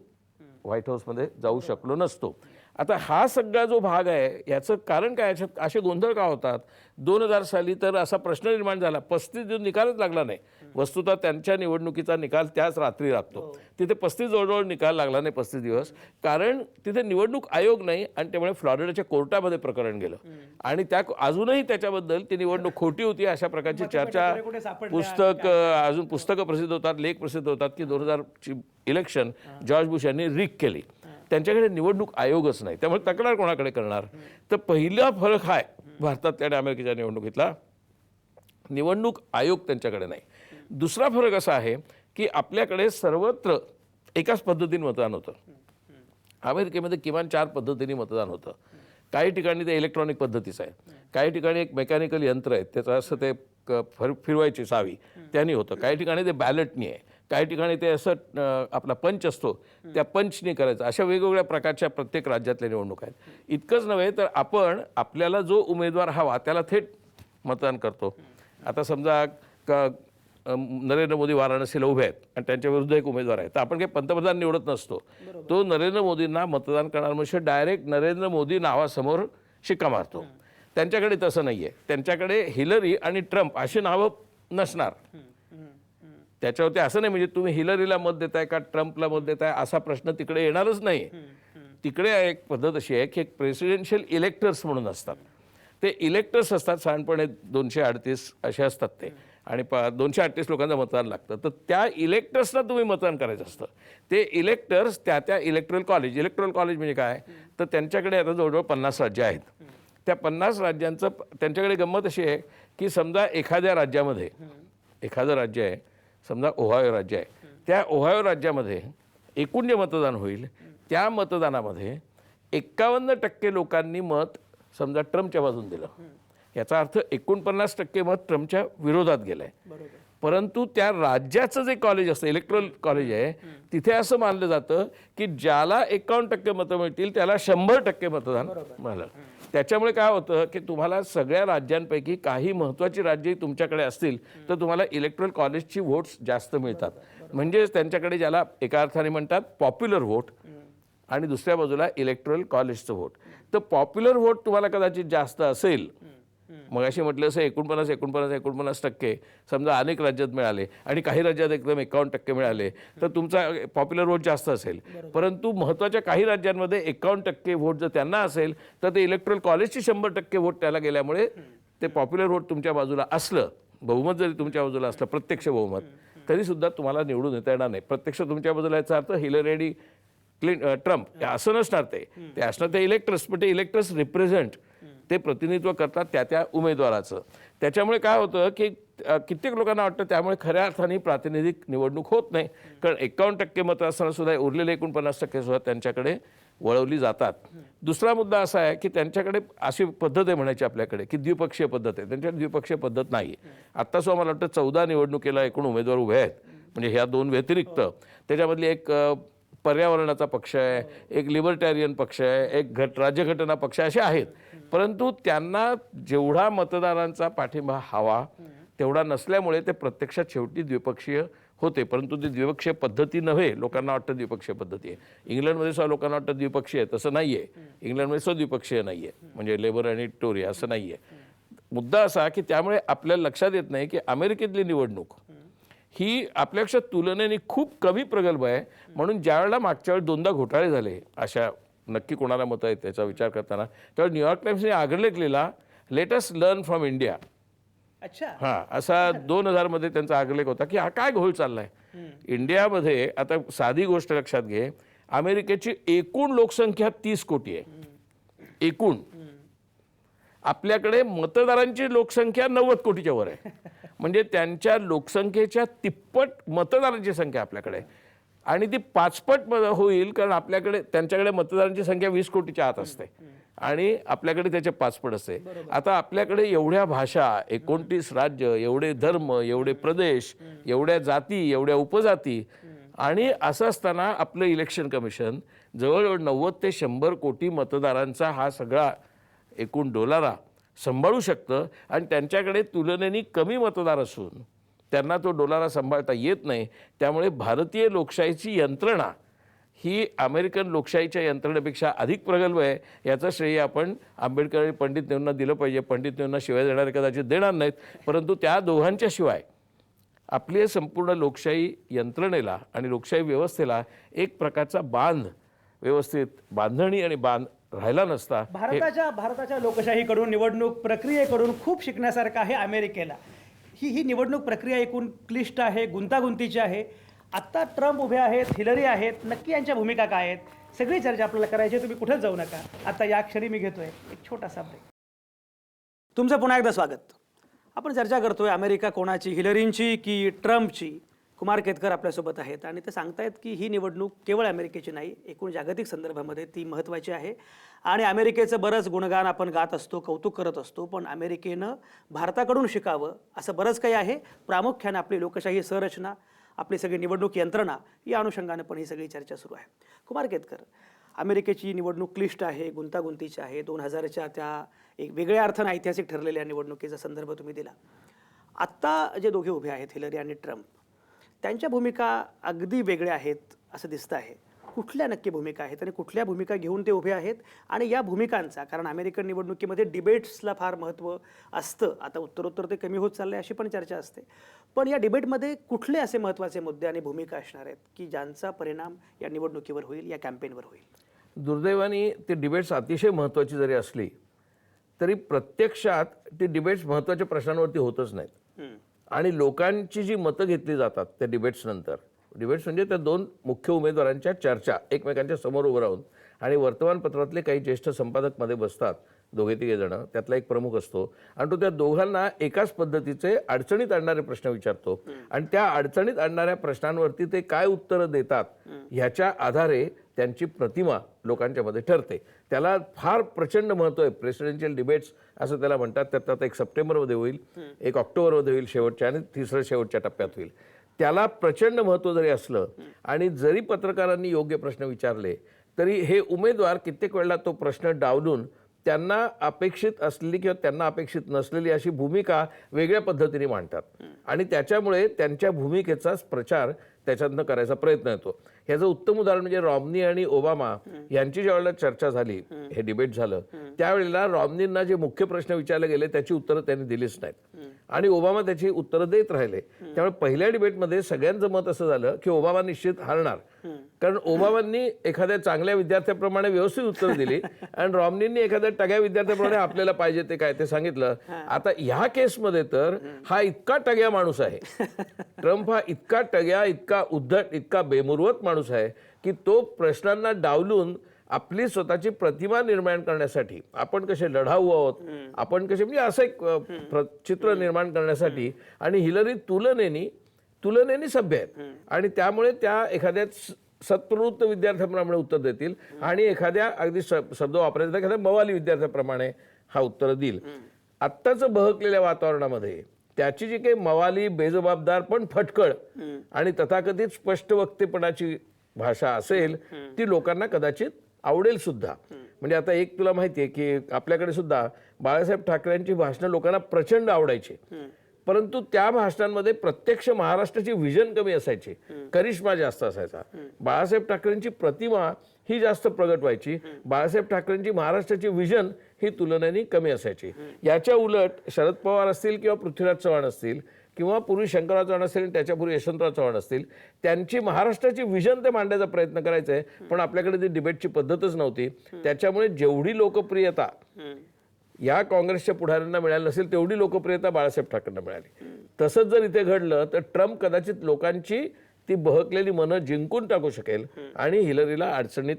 व्हाईट हाऊसमध्ये जाऊ शकलो नसतो. आता हा सगळा जो भाग आहे याचं कारण काय, याच्यात असे गोंधळ का होतात? 2000 साली तर असा प्रश्न निर्माण झाला, 35 दिवस निकालच लागला नाही. वस्तुतः त्यांच्या निवडणुकीचा निकाल त्याच रात्री लागतो. तिथे 35 जवळजवळ निकाल लागला नाही, 35 दिवस, कारण तिथे निवडणूक आयोग नाही आणि त्यामुळे फ्लॉरिडाच्या कोर्टामध्ये प्रकरण गेलं आणि त्या अजूनही त्याच्याबद्दल ती निवडणूक खोटी होती अशा प्रकारची चर्चा, अजून पुस्तकं प्रसिद्ध होतात, लेख प्रसिद्ध होतात की 2000ची इलेक्शन जॉर्ज बुश यांनी रिग केली. त्यांच्याकडे निवडणूक आयोगच नाही, त्यामुळे तक्रार कोणाकडे करणार? तर पहिला फरक हा आहे भारतातल्या आणि अमेरिकेच्या निवडणुकीतला, निवडणूक आयोग त्यांच्याकडे नाही. दुसरा फरक असा आहे की आपल्याकडे सर्वत्र एकाच पद्धतीने मतदान होतं. अमेरिकेमध्ये किमान 4 पद्धतीने मतदान होतं. काही ठिकाणी ते इलेक्ट्रॉनिक पद्धतीचं आहे, काही ठिकाणी एक मेकॅनिकल यंत्र आहे, त्याचं असं ते फिरवायची चावी त्यांनी होतं, काही ठिकाणी ते बॅलेटनी आहे, काही ठिकाणी ते असं आपला पंच असतो त्या पंचनी करायचं. अशा वेगवेगळ्या प्रकारच्या प्रत्येक राज्यातल्या निवडणूक आहेत. इतकंच नव्हे तर आपण आपल्याला जो उमेदवार हवा त्याला थेट मतदान करतो. आता समजा नरेंद्र मोदी वाराणसीला उभे आहेत आणि त्यांच्या विरुद्ध एक उमेदवार आहे, तर आपण काही पंतप्रधान निवडत नसतो, तो नरेंद्र मोदींना मतदान करणार म्हणजे डायरेक्ट नरेंद्र मोदी नावासमोर शिक्का मारतो. त्यांच्याकडे तसं नाही आहे. त्यांच्याकडे हिलरी आणि ट्रम्प अशी नावं नसणार. त्याच्यावरती असं नाही म्हणजे तुम्ही हिलरीला मत देताय का ट्रम्पला मत देताय असा प्रश्न तिकडे येणारच नाही. तिकडे एक पद्धत अशी आहे की एक प्रेसिडेन्शियल इलेक्टर्स म्हणून असतात. ते इलेक्टर्स असतात, साधारणपणे 238 असे असतात ते, आणि 238 लोकांचं मतदान लागतं. तर त्या इलेक्टर्सला तुम्ही मतदान करायचं असतं. ते इलेक्टर्स त्या इलेक्ट्रल कॉलेज म्हणजे काय, तर त्यांच्याकडे आता जवळजवळ 50 राज्य आहेत. त्या 50 राज्यांचं त्यांच्याकडे गंमत अशी आहे की समजा एखाद्या राज्यामध्ये एखादं राज्य आहे, समजा ओहायो राज्य आहे, त्या ओहायो राज्यामध्ये एकूण जे मतदान होईल त्या मतदानामध्ये 51% लोकांनी मत समजा ट्रम्पच्या बाजून दिलं. याचा अर्थ 49% मत ट्रम्पच्या विरोधात गेलं आहे. परंतु त्या राज्याचं जे कॉलेज असतं, इलेक्ट्रल कॉलेज आहे, तिथे असं मानलं जातं की ज्याला 51% मतं मिळतील त्याला 100% मतदान मिळालं. त्याच्यामुळे काय होतं की तुम्हाला सगळ्या राज्यांपैकी काही महत्त्वाची राज्यही तुमच्याकडे असतील तर तुम्हाला इलेक्ट्रल कॉलेजची व्होट्स जास्त मिळतात. म्हणजेच त्यांच्याकडे ज्याला एका अर्थाने म्हणतात पॉप्युलर व्होट आणि दुसऱ्या बाजूला इलेक्ट्रल कॉलेजचं व्होट. तर पॉप्युलर व्होट तुम्हाला कदाचित जास्त असेल, मग अशी म्हटलं असं 49% समजा अनेक राज्यात मिळाले आणि काही राज्यात एकदम 51% मिळाले तर तुमचा पॉप्युलर व्होट जास्त असेल. परंतु महत्त्वाच्या काही राज्यांमध्ये 51% व्होट जर त्यांना असेल तर ते इलेक्ट्रल कॉलेजची 100% व्होट त्याला गेल्यामुळे ते पॉप्युलर व्होट तुमच्या बाजूला असलं, बहुमत जरी तुमच्या बाजूला असलं, प्रत्यक्ष बहुमत, तरीसुद्धा तुम्हाला निवडून येता येणार नाही. प्रत्यक्ष तुमच्या बाजूला याचा अर्थ हिलरी ट्रम्प असं नसणार. ते असणार ते इलेक्टर्स, पण ते इलेक्टर्स रिप्रेझेंट, ते प्रतिनिधित्व करतात त्या उमेदवाराचं. त्याच्यामुळे काय होतं की कित्येक लोकांना वाटतं त्यामुळे खऱ्या अर्थाने प्रातिनिधिक निवडणूक होत नाही, कारण 51% मतं असताना सुद्धा उरलेले 49% सुद्धा त्यांच्याकडे वळवली जातात. दुसरा मुद्दा असा आहे की त्यांच्याकडे अशी पद्धत आहे म्हणायची आपल्याकडे की द्विपक्षीय पद्धत आहे. त्यांच्याकडे द्विपक्षीय पद्धत नाही. आत्ता सुद्धा मला वाटतं 14 निवडणुकीला एकूण उमेदवार उभे आहेत, म्हणजे ह्या 2 व्यतिरिक्त. त्याच्यामधली एक पर्यावरणाचा पक्ष आहे, एक लिबर्टॅरियन पक्ष आहे, एक राज्यघटना पक्ष असे आहेत. परंतु त्यांना जेवढा मतदारांचा पाठिंबा हवा तेवढा नसल्यामुळे ते प्रत्यक्षात शेवटी द्विपक्षीय होते. परंतु ती द्विपक्षीय पद्धती नव्हे, लोकांना वाटतं द्विपक्षीय पद्धती आहे. इंग्लंडमध्ये सुद्धा लोकांना वाटतं द्विपक्षीय, तसं नाही आहे. इंग्लंडमध्ये सुद्धा द्विपक्षीय नाही आहे, म्हणजे लेबर आणि टोरी असं नाही आहे. मुद्दा असा की त्यामुळे आपल्याला लक्षात येत नाही की अमेरिकेतली निवडणूक ही आपल्यापेक्षा तुलनेने खूप कमी प्रगल्भ आहे. म्हणून ज्यावेळेला मागच्या वेळी 2दा घोटाळे झाले, अशा नक्की कोणाला मत आहेत त्याचा विचार करताना, त्यावेळी न्यूयॉर्क टाइम्सने आग्रलेख लिहिला, let us learn from India. अच्छा, हां, असा 2000 मध्ये त्यांचा आग्रलेख होता की हा काय घोळ चाललाय इंडियामध्ये. आता साधी गोष्ट लक्षात घे, अमेरिकेची एकूण लोकसंख्या 30 कोटी आहे एकूण. आपल्याकडे मतदारांची लोकसंख्या 90 कोटीच्या वर आहे. म्हणजे त्यांच्या लोकसंख्येच्या तिप्पट मतदारांची संख्या आपल्याकडे, आणि ती 5पट होईल, कारण आपल्याकडे त्यांच्याकडे मतदारांची संख्या 20 कोटीच्या आत असते आणि आपल्याकडे त्याचे 5पट असते. आता आपल्याकडे एवढ्या भाषा, 29 राज्य, एवढे धर्म, एवढे प्रदेश, एवढ्या जाती, एवढ्या उपजाती, आणि असं असताना आपलं इलेक्शन कमिशन जवळजवळ 90 ते 100 कोटी मतदारांचा हा सगळा एकूण डोलारा सांभाळू शकतं. आणि त्यांच्याकडे तुलनेने कमी मतदार असून त्यांना तो डोलारा सांभाळता येत नाही. त्यामुळे भारतीय लोकशाहीची यंत्रणा ही अमेरिकन लोकशाहीच्या यंत्रणेपेक्षा अधिक प्रगल्भ आहे. याचं श्रेय आपण आंबेडकर आणि पंडित नेहरूंना दिलं पाहिजे. पंडित नेहरूंना शिवाय देणारे कदाचित देणार नाहीत, परंतु त्या दोघांच्या शिवाय आपली संपूर्ण लोकशाही यंत्रणेला आणि लोकशाही व्यवस्थेला एक प्रकारचा व्यवस्थित बांधणी आणि राहिला नसता. भारताच्या लोकशाहीकडून, निवडणूक प्रक्रियेकडून खूप शिकण्यासारखं आहे अमेरिकेला. ही निवडणूक प्रक्रिया एकूण क्लिष्ट आहे, गुंतागुंतीची आहे. आत्ता ट्रम्प उभे आहेत, हिलरी आहेत, नक्की यांच्या भूमिका काय आहेत? सगळी चर्चा आपल्याला करायची आहे. तुम्ही कुठेच जाऊ नका. आता या क्षणी मी घेतोय एक छोटासा ब्रेक. तुमचं पुन्हा एकदा स्वागत. आपण चर्चा करतोय अमेरिका कोणाची, हिलरींची की ट्रम्पची. कुमार केतकर आपल्यासोबत आहेत आणि ते सांगतायत की ही निवडणूक केवळ अमेरिकेची नाही, एकूण जागतिक संदर्भामध्ये ती महत्त्वाची आहे. आणि अमेरिकेचं बरंच गुणगान आपण गात असतो, कौतुक करत असतो, पण अमेरिकेनं भारताकडून शिकावं असं बरंच काही आहे. प्रामुख्याने आपली लोकशाही संरचना, आपली सगळी निवडणूक यंत्रणा या अनुषंगानं पण ही सगळी चर्चा सुरू आहे. कुमार केतकर, अमेरिकेची निवडणूक क्लिष्ट आहे, गुंतागुंतीची आहे. 2000च्या त्या एक वेगळ्या अर्थानं ऐतिहासिक ठरलेल्या निवडणुकीचा संदर्भ तुम्ही दिला. आत्ता जे दोघे उभे आहेत, हिलरी आणि ट्रम्प, त्यांच्या भूमिका अगदी वेगळ्या आहेत असं दिसतं आहे. कुठल्या नक्की भूमिका आहेत आणि कुठल्या भूमिका घेऊन ते उभे आहेत? आणि या भूमिकांचा, कारण अमेरिकन निवडणुकीमध्ये डिबेट्सला फार महत्त्व असतं, आता उत्तरोत्तर ते कमी होत चाललं आहे अशी पण चर्चा असते, पण या डिबेटमध्ये कुठले असे महत्त्वाचे मुद्दे आणि भूमिका असणार आहेत की ज्यांचा परिणाम या निवडणुकीवर होईल, या कॅम्पेनवर होईल? दुर्दैवाने ते डिबेट्स अतिशय महत्त्वाची जरी असली तरी प्रत्यक्षात ते डिबेट्स महत्त्वाच्या प्रश्नांवरती होतच नाहीत. आणि लोकांची जी मतं घेतली जातात त्या डिबेट्सनंतर, डिबेट्स म्हणजे त्या दोन मुख्य उमेदवारांच्या चर्चा एकमेकांच्या समोर उभं राहून, आणि वर्तमानपत्रातले काही ज्येष्ठ संपादक मध्ये बसतात, दोघे तिघे जण, त्यातला एक प्रमुख असतो आणि तो त्या दोघांना एकाच पद्धतीचे अडचणीत आणणारे प्रश्न विचारतो आणि त्या अडचणीत आणणाऱ्या प्रश्नांवरती ते काय उत्तरं देतात ह्याच्या आधारे त्यांची प्रतिमा लोकांच्या मध्ये ठरते. त्याला फार प्रचंड महत्त्व आहे. प्रेसिडेन्शियल डिबेट्स असं त्याला म्हणतात. त्यात एक सप्टेंबरमध्ये होईल, एक ऑक्टोबरमध्ये होईल शेवटच्या, आणि तिसरं शेवटच्या टप्प्यात होईल. त्याला प्रचंड महत्त्व जरी असलं आणि जरी पत्रकारांनी योग्य प्रश्न विचारले तरी हे उमेदवार कित्येक वेळेला तो प्रश्न डावलून त्यांना अपेक्षित असलेली किंवा त्यांना अपेक्षित नसलेली अशी भूमिका वेगळ्या पद्धतीने मांडतात आणि त्याच्यामुळे त्यांच्या भूमिकेचाच प्रचार त्याच्यातनं करायचा प्रयत्न येतो. ह्याचं उत्तम उदाहरण म्हणजे रॉमनी आणि ओबामा यांची ज्यावेळेला चर्चा झाली, हे डिबेट झालं, त्यावेळेला रॉमनींना जे मुख्य प्रश्न विचारले गेले त्याची उत्तरं त्यांनी दिलीच नाहीत आणि ओबामा त्याची उत्तरं देत राहिले. त्यामुळे पहिल्या डिबेटमध्ये सगळ्यांचं मत असं झालं की ओबामा निश्चित हारणार, कारण ओबामांनी एखाद्या चांगल्या विद्यार्थ्याप्रमाणे व्यवस्थित उत्तर दिली आणि रॉमनींनी एखाद्या टग्या विद्यार्थ्याप्रमाणे आपल्याला पाहिजे ते काय ते सांगितलं. आता ह्या केसमध्ये तर हा इतका टग्या माणूस आहे, ट्रम्प हा इतका टग्या, इतका उद्धट, इतका बेमुरवत माणूस आहे की तो प्रश्नांना डावलून आपली स्वतःची प्रतिमा निर्माण करण्यासाठी, आपण कसे लढाऊ आहोत, आपण कसे, म्हणजे असं एक चित्र निर्माण करण्यासाठी, आणि हिलरी तुलनेनी सभ्य आहेत आणि त्यामुळे त्या एखाद्या सत्प्रवृत्त विद्यार्थ्याप्रमाणे उत्तर देतील आणि एखाद्या अगदी शब्द वापरायचा एखाद्या मवाली विद्यार्थ्याप्रमाणे हा उत्तर देईल. आत्ताचं बहकलेल्या वातावरणामध्ये त्याची जी काही मवाली, बेजबाबदार पण फटकळ आणि तथाकथित स्पष्ट वक्तेपणाची भाषा असेल ती लोकांना कदाचित आवडेल सुद्धा. म्हणजे आता एक तुला माहिती आहे की आपल्याकडे सुद्धा बाळासाहेब ठाकरेंची भाषणं लोकांना प्रचंड आवडायची, परंतु त्या भाषणांमध्ये प्रत्यक्ष महाराष्ट्राची व्हिजन कमी असायची, करिश्मा जास्त असायचा. बाळासाहेब ठाकरेंची प्रतिमा ही जास्त प्रगट व्हायची, बाळासाहेब ठाकरेंची महाराष्ट्राची व्हिजन ही तुलनेने कमी असायची. याच्या उलट शरद पवार असतील किंवा पृथ्वीराज चव्हाण असतील किंवा पूर्वी शंकरराव चव्हाण असतील, त्याच्यापूर्वी यशवंतराव चव्हाण असतील, त्यांची महाराष्ट्राची व्हिजन ते मांडण्याचा प्रयत्न करायचे, पण आपल्याकडे ती डिबेटची पद्धतच नव्हती. त्याच्यामुळे जेवढी लोकप्रियता या काँग्रेसच्या पुढाऱ्यांना मिळाली नसेल तेवढी लोकप्रियता बाळासाहेब ठाकरेंना मिळाली. तसंच जर इथे घडलं तर ट्रम्प कदाचित लोकांची ती बहकलेली मनं जिंकून टाकू शकेल आणि हिलरीला अडचणीत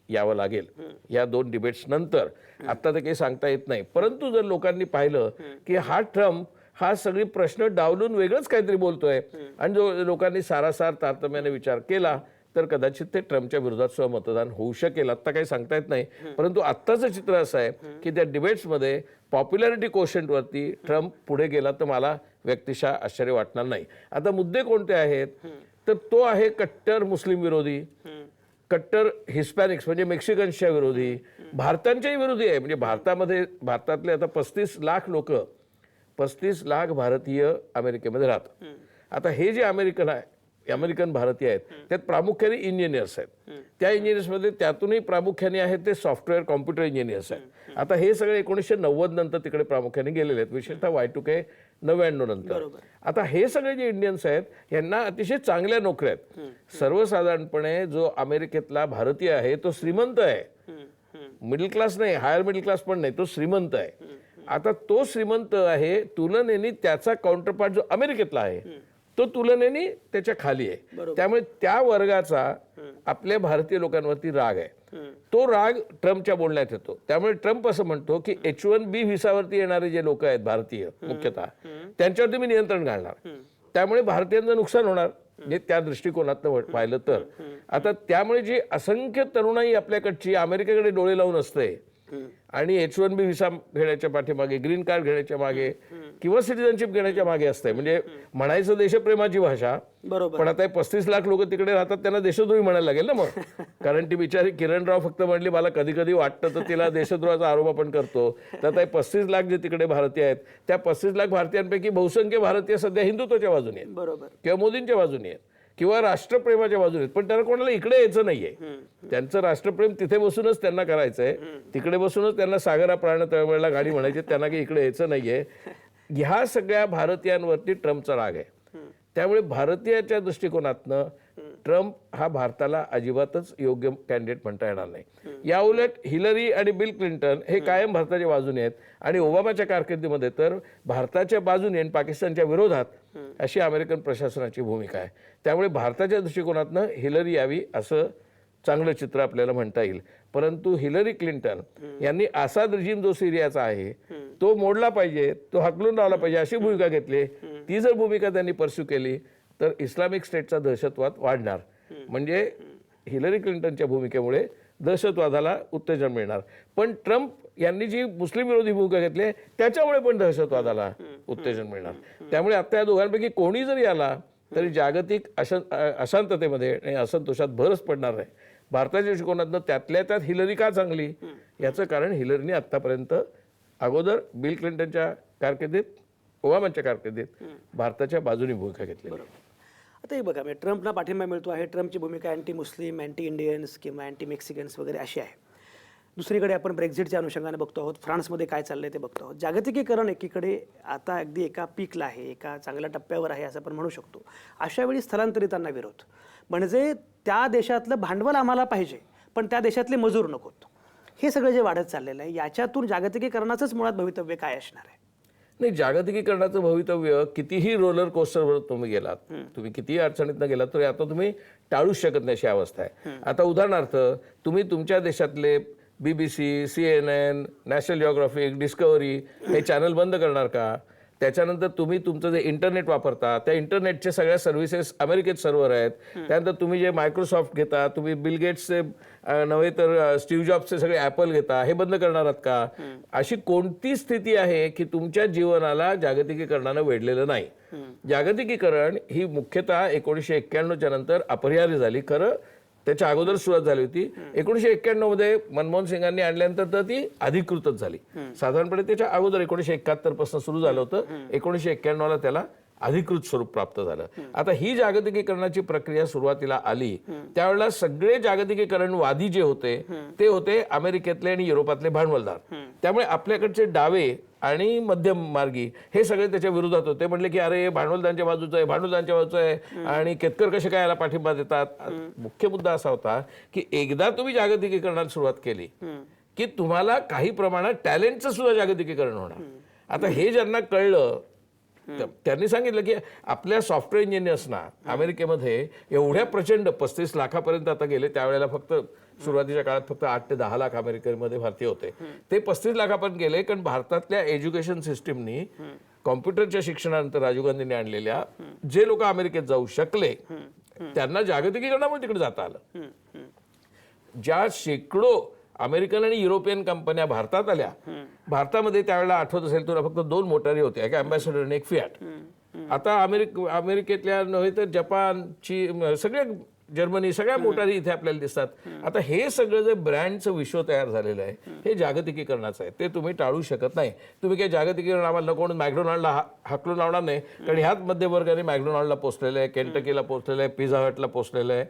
यावं लागेल या दोन डिबेट्स नंतर. आता तर काही सांगता येत नाही, परंतु जर लोकांनी पाहिलं की हा ट्रम्प हा सगळी प्रश्न डावलून वेगळंच काहीतरी बोलतोय आणि जो लोकांनी सारासार तारतम्याने विचार केला तर कदाचित ते ट्रम्पच्या विरोधात सुद्धा मतदान होऊ शकेल. आत्ता काही सांगता येत नाही, परंतु आत्ताचं चित्र असं आहे की त्या डिबेट्समध्ये पॉप्युलॅरिटी कोशंटवरती ट्रम्प पुढे गेला तर मला व्यक्तिशः आश्चर्य वाटणार नाही. आता मुद्दे कोणते आहेत तर तो आहे कट्टर मुस्लिम विरोधी, कट्टर हिस्पॅनिक्स म्हणजे मेक्सिकन्सच्या विरोधी, भारतांच्याही विरोधी आहे. म्हणजे भारतातले आता 35 लाख लोक, 35 लाख भारतीय अमेरिकेमध्ये राहतात. आता हे जे अमेरिकन भारतीय आहेत त्यात प्रामुख्याने इंजिनियर्स आहेत. त्या इंजिनियर्समध्ये त्यातूनही प्रामुख्याने आहेत ते सॉफ्टवेअर कॉम्प्युटर इंजिनियर्स आहेत. आता हे सगळे 1990 नंतर तिकडे प्रामुख्याने गेलेले आहेत, विशेषतः Y2K 99 नंतर. आता हे सगळे जे इंडियन्स आहेत यांना अतिशय चांगल्या नोकऱ्या आहेत. सर्वसाधारणपणे जो अमेरिकेतला भारतीय आहे तो श्रीमंत आहे, मिडल क्लास नाही, हायर मिडल क्लास पण नाही, तो श्रीमंत आहे. आता तो श्रीमंत आहे तुलनेने त्याचा काउंटरपार्ट जो अमेरिकेतला आहे तो तुलनेने त्याच्या खाली आहे. त्यामुळे त्या वर्गाचा आपल्या भारतीय लोकांवरती राग आहे. तो राग ट्रम्पच्या बोलण्यात येतो. त्यामुळे ट्रम्प असं म्हणतो की H1B व्हिसावरती येणारे जे लोक आहेत भारतीय मुख्यतः त्यांच्यावरती मी नियंत्रण घालणार. त्यामुळे भारतीयांचं नुकसान होणार जे त्या दृष्टिकोनातनं पाहिलं तर. आता त्यामुळे जी असंख्य तरुणाई आपल्याकडची अमेरिकेकडे डोळे लावून असते आणि H1B व्हिसा घेण्याच्या पाठीमागे, ग्रीन कार्ड घेण्याच्या मागे किंवा सिटिझनशिप घेण्याच्या मागे असते. म्हणजे म्हणायचं देशप्रेमाची भाषा, बरोबर. पण आता 35 लाख लोक तिकडे राहतात, त्यांना देशद्रोही म्हणायला लागेल ना मग. कारण ती बिचारी किरण राव फक्त म्हणली मला कधी कधी वाटतं तर तिला देशद्रोहाचा आरोप आपण करतो. तर आता 35 लाख जे तिकडे भारतीय आहेत त्या 35 लाख भारतीयांपैकी बहुसंख्य भारतीय सध्या हिंदुत्वाच्या बाजूने आहेत, बरोबर, किंवा मोदींच्या बाजूने आहेत, किंवा राष्ट्रप्रेमाच्या बाजूने आहेत. पण त्यांना कोणाला इकडे यायचं नाहीये. त्यांचं राष्ट्रप्रेम तिथे बसूनच त्यांना करायचंय, तिकडे बसूनच त्यांना सागरा प्राण तळमळला गाडी म्हणायची, त्यांना की इकडे यायचं नाहीये. ह्या सगळ्या भारतीयांवरती ट्रम्पचा राग आहे. त्यामुळे भारतीयाच्या दृष्टिकोनातनं ट्रम्प हा भारताला अजिबातच योग्य कॅन्डिडेट म्हणता येणार नाही. या उलट हिलरी आणि बिल क्लिंटन हे कायम भारताच्या बाजूने आहेत आणि ओबामाच्या कारकिर्दीमध्ये तर भारताच्या बाजूने आणि पाकिस्तानच्या विरोधात अशी अमेरिकन प्रशासनाची भूमिका आहे. त्यामुळे भारताच्या दृष्टिकोनातनं हिलरी यावी असं चांगलं चित्र आपल्याला म्हणता येईल. परंतु हिलरी क्लिंटन यांनी आसाद रिजीम जो सिरियाचा आहे तो मोडला पाहिजे, तो हकलून लावला पाहिजे अशी भूमिका घेतली. ती जर भूमिका त्यांनी परस्यू केली तर इस्लामिक स्टेटचा दहशतवाद वाढणार. म्हणजे हिलरी क्लिंटनच्या भूमिकेमुळे दहशतवादाला उत्तेजन मिळणार. पण ट्रम्प यांनी जी मुस्लिम विरोधी भूमिका घेतली त्याच्यामुळे पण दहशतवादाला उत्तेजन मिळणार. त्यामुळे आता या दोघांपैकी कोणी जरी आला तरी जागतिक अशांततेमध्ये आणि असंतोषात भरच पडणार नाही. भारताच्या दृष्टिकोनातनं त्यातल्या त्यात हिलरी का चांगली याचं कारण हिलरीने आत्तापर्यंत अगोदर बिल क्लिंटनच्या कारकिर्दीत, ओबामाच्या कारकिर्दीत भारताच्या बाजूने भूमिका घेतली. आता हे बघा, म्हणजे ट्रम्पला पाठिंबा मिळतो आहे. ट्रम्पची भूमिका अँटी मुस्लिम, अँटी इंडियन्स किंवा अँटी मेक्सिकन्स वगैरे अशी आहे. दुसरीकडे आपण ब्रेक्झिटच्या अनुषंगाने बघतो आहोत, फ्रान्समध्ये काय चाललंय ते बघतो आहोत. जागतिकीकरण एकीकडे आता अगदी एका पीकला आहे, एका चांगल्या टप्प्यावर आहे असं आपण म्हणू शकतो. अशा वेळी स्थलांतरितांना विरोध, म्हणजे त्या देशातलं भांडवल आम्हाला पाहिजे पण त्या देशातले मजूर नकोत. हे सगळं जे वाढत चाललेलं आहे याच्यातून जागतिकीकरणाचंच मुळात भवितव्य काय असणार आहे? नाही, जागतिकीकरणाचं भवितव्य कितीही रोलर कोस्टरवर तुम्ही गेलात, तुम्ही कितीही अडचणीतनं गेलात तरी आता तुम्ही टाळूच शकत नाही अशी अवस्था आहे. आता उदाहरणार्थ तुम्ही तुमच्या देशातले BBC, CNN, national geographic, discovery हे चॅनल बंद करणार का? त्याच्यानंतर तुम्ही तुमचं जे इंटरनेट वापरता त्या इंटरनेटचे सगळ्या सर्व्हिसेस अमेरिकेत सर्व्हर आहेत. त्यानंतर तुम्ही जे मायक्रोसॉफ्ट घेता, तुम्ही बिल गेट्सचे नव्हे तर स्टीव्ह जॉब्सचे सगळे ॲपल घेता, हे बंद करणार आहात का? अशी कोणती स्थिती आहे की तुमच्या जीवनाला जागतिकीकरणानं वेढलेलं नाही? जागतिकीकरण ही मुख्यतः 1991च्या नंतर अपरिहार्य झाली. खरं त्याच्या अगोदर सुरुवात झाली होती. 1991 मध्ये मनमोहन सिंगांनी आणल्यानंतर तर ती अधिकृतच झाली. साधारणपणे त्याच्या अगोदर 1971 पासून सुरू झालं होतं. 1991ला त्याला अधिकृत स्वरूप प्राप्त झालं. आता ही जागतिकीकरणाची प्रक्रिया सुरुवातीला आली त्यावेळेला सगळे जागतिकीकरणवादी जे होते ते होते अमेरिकेतले आणि युरोपातले भांडवलदार. त्यामुळे आपल्याकडचे डावे आणि मध्यम मार्गी हे सगळे त्याच्या विरोधात होते. म्हणले की अरे भांडवलदारांच्या बाजूचं आहे, भांडवलदारांच्या बाजूचं आहे आणि केतकर कसे काय याला पाठिंबा देतात. मुख्य मुद्दा असा होता की एकदा तुम्ही जागतिकीकरणाला सुरुवात केली की तुम्हाला काही प्रमाणात टॅलेंटचं सुद्धा जागतिकीकरण होणार. आता हे ज्यांना कळलं त्यांनी सांगितलं की आपल्या सॉफ्टवेअर इंजिनियर्सना अमेरिकेमध्ये एवढ्या प्रचंड 35 लाखापर्यंत आता गेले. त्यावेळेला फक्त सुरुवातीच्या काळात फक्त 8 ते 10 लाख अमेरिकेमध्ये भारतीय होते. ते 35 लाखापर्यंत गेले. कारण भारतातल्या एज्युकेशन सिस्टीमनी कॉम्प्युटरच्या शिक्षणानंतर राजीव गांधींनी आणलेल्या जे लोक अमेरिकेत जाऊ शकले त्यांना जागतिकीकरणामुळे तिकडे जाता आलं. ज्या शेकडो अमेरिकन आणि युरोपियन कंपन्या भारतात आल्या, भारतामध्ये त्यावेळेला आठवत असेल तुला फक्त 2 मोटारी होत्या, एक अँबॅसेडर आणि एक फियाट. आता अमेरिकेतल्या नव्हे तर जपानची, सगळ्या जर्मनी, सगळ्या मोटारी इथे आपल्याला दिसतात. आता हे सगळं जे ब्रँडचं विश्व तयार झालेलं आहे हे जागतिकीकरणाचं आहे. ते तुम्ही टाळू शकत नाही. तुम्ही काही जागतिकीकरण आम्हाला नको मॅकडोनाल्डला हाकलून लावणार नाही. कारण ह्याच मध्यवर्गाने मॅकडोनाल्डला पोचलेलं आहे, केंटकीला पोचलेलं आहे, पिझ्झा हटला पोचलेलं आहे.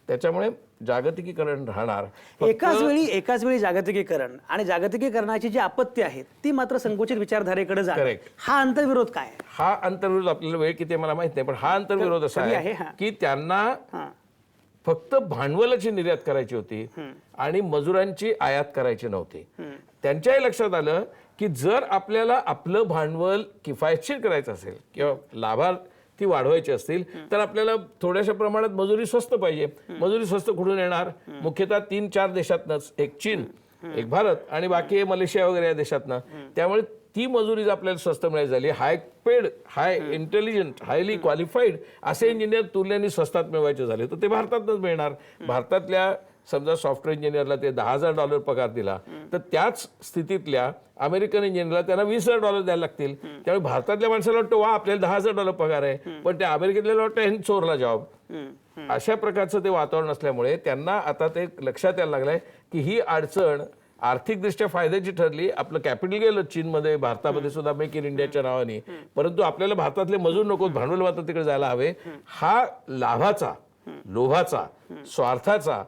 त्याच्यामुळे जागतिकीकरण राहणार. एकाच वेळी जागतिकीकरण आणि जागतिकीकरणाची जी आपत्ती आहे ती मात्र संकुचित विचारधारेकडे जाते. हा आंतरविरोध काय आहे? हा आंतरविरोध आपल्याला वेळ किती मला माहित नाही, पण हा आंतरविरोध असा आहे की त्यांना फक्त भांडवलाची निर्यात करायची होती आणि मजुरांची आयात करायची नव्हती. त्यांच्याही लक्षात आलं की जर आपल्याला आपलं भांडवल किफायतशीर करायचं असेल किंवा ती वाढवायची असतील तर आपल्याला थोड्याशा प्रमाणात मजुरी स्वस्त पाहिजे. मजुरी स्वस्त कुठून येणार? मुख्यतः 3-4 देशातनंच, एक चीन, एक भारत आणि बाकी मलेशिया वगैरे या देशातनं. त्यामुळे ती मजुरी जर आपल्याला स्वस्त मिळायची झाली, हाय पेड, हाय इंटेलिजंट, हायली क्वालिफाईड असे इंजिनियर तुलनेने स्वस्तात मिळवायचे झाले तर ते भारतातच मिळणार. भारतातल्या समजा सॉफ्टवेअर इंजिनियरला ते $10,000 पगार दिला तर त्याच स्थितीतल्या अमेरिकन इंजिनियरला त्यांना $20,000 द्यायला लागतील. त्यामुळे भारतातल्या माणसाला वाटतं वा आपल्याला $10,000 पगार आहे, पण त्या अमेरिकेतल्याला वाटतं ह्यांनी चोरला जॉब. अशा प्रकारचं ते वातावरण असल्यामुळे त्यांना आता ते लक्षात यायला लागलंय की ही अडचण आर्थिकदृष्ट्या फायद्याची ठरली. आपलं कॅपिटल गेलं चीनमध्ये, भारतामध्ये सुद्धा मेक इन इंडियाच्या नावाने, परंतु आपल्याला भारतातले मजूर नकोत, भांडवल मात्र तिकडे जायला हवे. हा लाभाचा, लोभाचा, स्वार्थाचा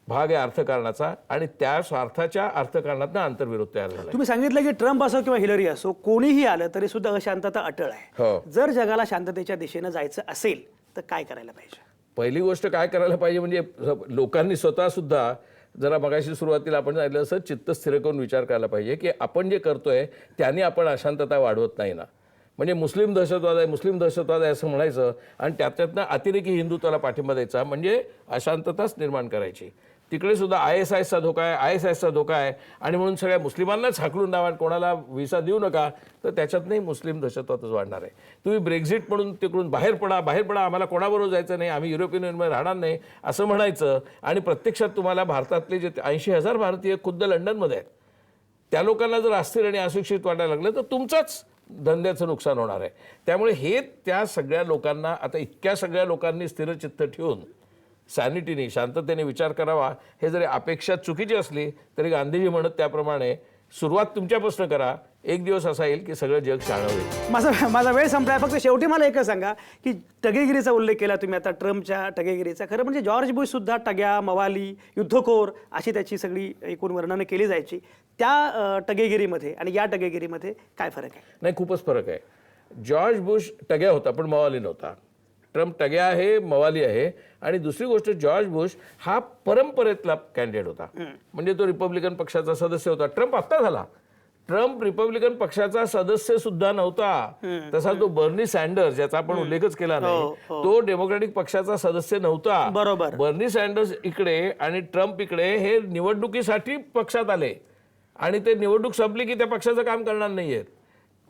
भाग आहे अर्थकारणाचा आणि त्या स्वार्थाच्या अर्थकारणातनं आंतरविरोध तयार झाला. तुम्ही सांगितलं की ट्रम्प असो किंवा हिलरी असो कोणीही आलं तरी सुद्धा अशांतता अटळ आहे. हो. जर जगाला शांततेच्या दिशेनं जायचं असेल तर काय करायला पाहिजे? पहिली गोष्ट काय करायला पाहिजे म्हणजे लोकांनी स्वतः सुद्धा जरा मगाशी सुरुवातीला आपण सांगितलं असं चित्त स्थिर करून विचार करायला पाहिजे की आपण जे करतोय त्याने आपण अशांतता वाढवत नाही ना. म्हणजे मुस्लिम दहशतवाद आहे, मुस्लिम दहशतवाद आहे असं म्हणायचं आणि त्यातनं अतिरेकी हिंदुत्वाला पाठिंबा द्यायचा म्हणजे अशांतताच निर्माण करायची. तिकडे सुद्धा ISISचा धोका आहे, ISISचा धोका आहे आणि म्हणून सगळ्या मुस्लिमांनाच हाकलून द्यावा, कोणाला व्हिसा देऊ नका, तर त्याच्यातनंही मुस्लिम दहशतवादच वाढणार आहे. तुम्ही ब्रेक्झिट म्हणून तिकडून बाहेर पडा, आम्हाला कोणाबरोबर जायचं नाही, आम्ही युरोपियन युनियनमध्ये राहणार नाही असं म्हणायचं आणि प्रत्यक्षात तुम्हाला भारतातले जे 80,000 भारतीय खुद्द लंडनमध्ये आहेत त्या लोकांना जर अस्थिर आणि अशिक्षित वाटायला लागलं तर तुमचंच धंद्याचं नुकसान होणार आहे. त्यामुळे हे त्या सगळ्या लोकांना आता इतक्या सगळ्या लोकांनी स्थिरचित्त ठेवून सॅनिटीने शांततेने विचार करावा. हे जरी अपेक्षा चुकीची असली तरी गांधीजी म्हणत त्याप्रमाणे सुरुवात तुमच्यापासून करा. एक दिवस असा येईल की सगळं जग शहाणं होईल. माझा वेळ संपलाय. फक्त शेवटी मला एकच सांगा की टगेगिरीचा उल्लेख केला तुम्ही आता, ट्रम्पच्या टगेगिरीचा. खरं म्हणजे जॉर्ज बुश सुद्धा टग्या, मवाली, युद्धखोर अशी त्याची सगळी एकूण वर्णनं केली जायची. त्या टगेगिरीमध्ये आणि या टगेगिरीमध्ये काय फरक आहे? नाही, खूपच फरक आहे. जॉर्ज बुश टग्या होता पण मवाली नव्हता. ट्रम्प टग्या आहे, मवाली आहे. आणि दुसरी गोष्ट, जॉर्ज बुश हा परंपरेतला कॅन्डिडेट होता, म्हणजे तो रिपब्लिकन पक्षाचा सदस्य होता. ट्रम्प आत्ता झाला. ट्रम्प रिपब्लिकन पक्षाचा सदस्य सुद्धा नव्हता. तसा तो बर्नी सँडर्स ज्याचा आपण उल्लेखच केला नाही, तो डेमोक्रॅटिक पक्षाचा सदस्य नव्हता. बरोबर. बर्नी सँडर्स इकडे आणि ट्रम्प इकडे हे निवडणुकीसाठी पक्षात आले आणि ते निवडणूक संपली की त्या पक्षाचं काम करणार नाहीयेत.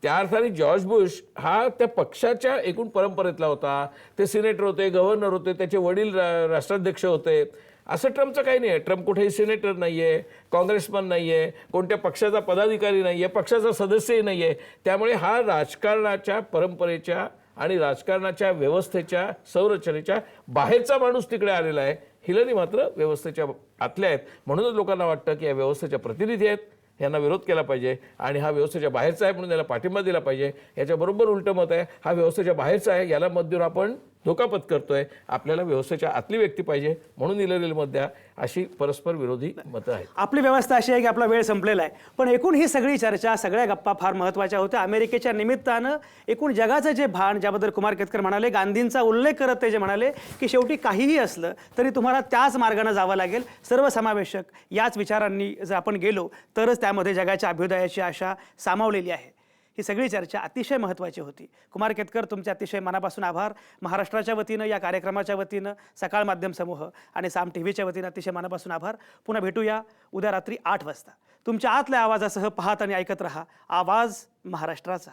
त्या अर्थाने जॉर्ज बुश हा त्या पक्षाच्या एकूण परंपरेतला होता. ते सिनेटर होते, गव्हर्नर होते, त्याचे वडील राष्ट्राध्यक्ष होते. असं ट्रम्पचं काही नाही आहे. ट्रम्प कुठेही सिनेटर नाही आहे, काँग्रेसमन नाही आहे, कोणत्या पक्षाचा पदाधिकारी नाही आहे, पक्षाचा सदस्यही नाही आहे. त्यामुळे हा राजकारणाच्या परंपरेच्या आणि राजकारणाच्या व्यवस्थेच्या संरचनेच्या बाहेरचा माणूस तिकडे आलेला आहे. हिलरी मात्र व्यवस्थेच्या आतल्या आहेत. म्हणूनच लोकांना वाटतं की या व्यवस्थेच्या प्रतिनिधी आहेत, यांना विरोध केला पाहिजे आणि हा व्यवस्थेच्या बाहेरचा आहे म्हणून याला पाठिंबा दिला पाहिजे. याच्याबरोबर उलटं मत आहे, हा व्यवस्थेच्या बाहेरचा आहे, याला मत देऊन आपण धोका पत्करतोय. आपल्याला व्यवस्थेच्या आतली व्यक्ती पाहिजे म्हणून इलेलेल मत द्या, अशी परस्पर विरोधी मतं आहेत. आपली व्यवस्था अशी आहे की आपला वेळ संपलेला आहे. पण एकूण ही सगळी चर्चा, सगळ्या गप्पा फार महत्त्वाच्या होत्या. अमेरिकेच्या निमित्तानं एकूण जगाचं जे भान, ज्याबद्दल कुमार केतकर म्हणाले, गांधींचा उल्लेख करत ते जे म्हणाले की शेवटी काहीही असलं तरी तुम्हाला त्याच मार्गाने जावं लागेल, सर्वसमावेशक याच विचारांनी जर आपण गेलो तरच त्यामध्ये जगाच्या अभ्युदयाची आशा सामावलेली आहे. ही सगळी चर्चा अतिशय महत्त्वाची होती. कुमार केतकर, तुमचे अतिशय मनापासून आभार. महाराष्ट्राच्या वतीनं, या कार्यक्रमाच्या वतीनं, सकाळ माध्यम समूह आणि साम टीव्हीच्या वतीनं अतिशय मनापासून आभार. पुन्हा भेटूया उद्या रात्री 8 वाजता. तुमच्या आतल्या आवाजासह पाहत आणि ऐकत रहा आवाज महाराष्ट्राचा.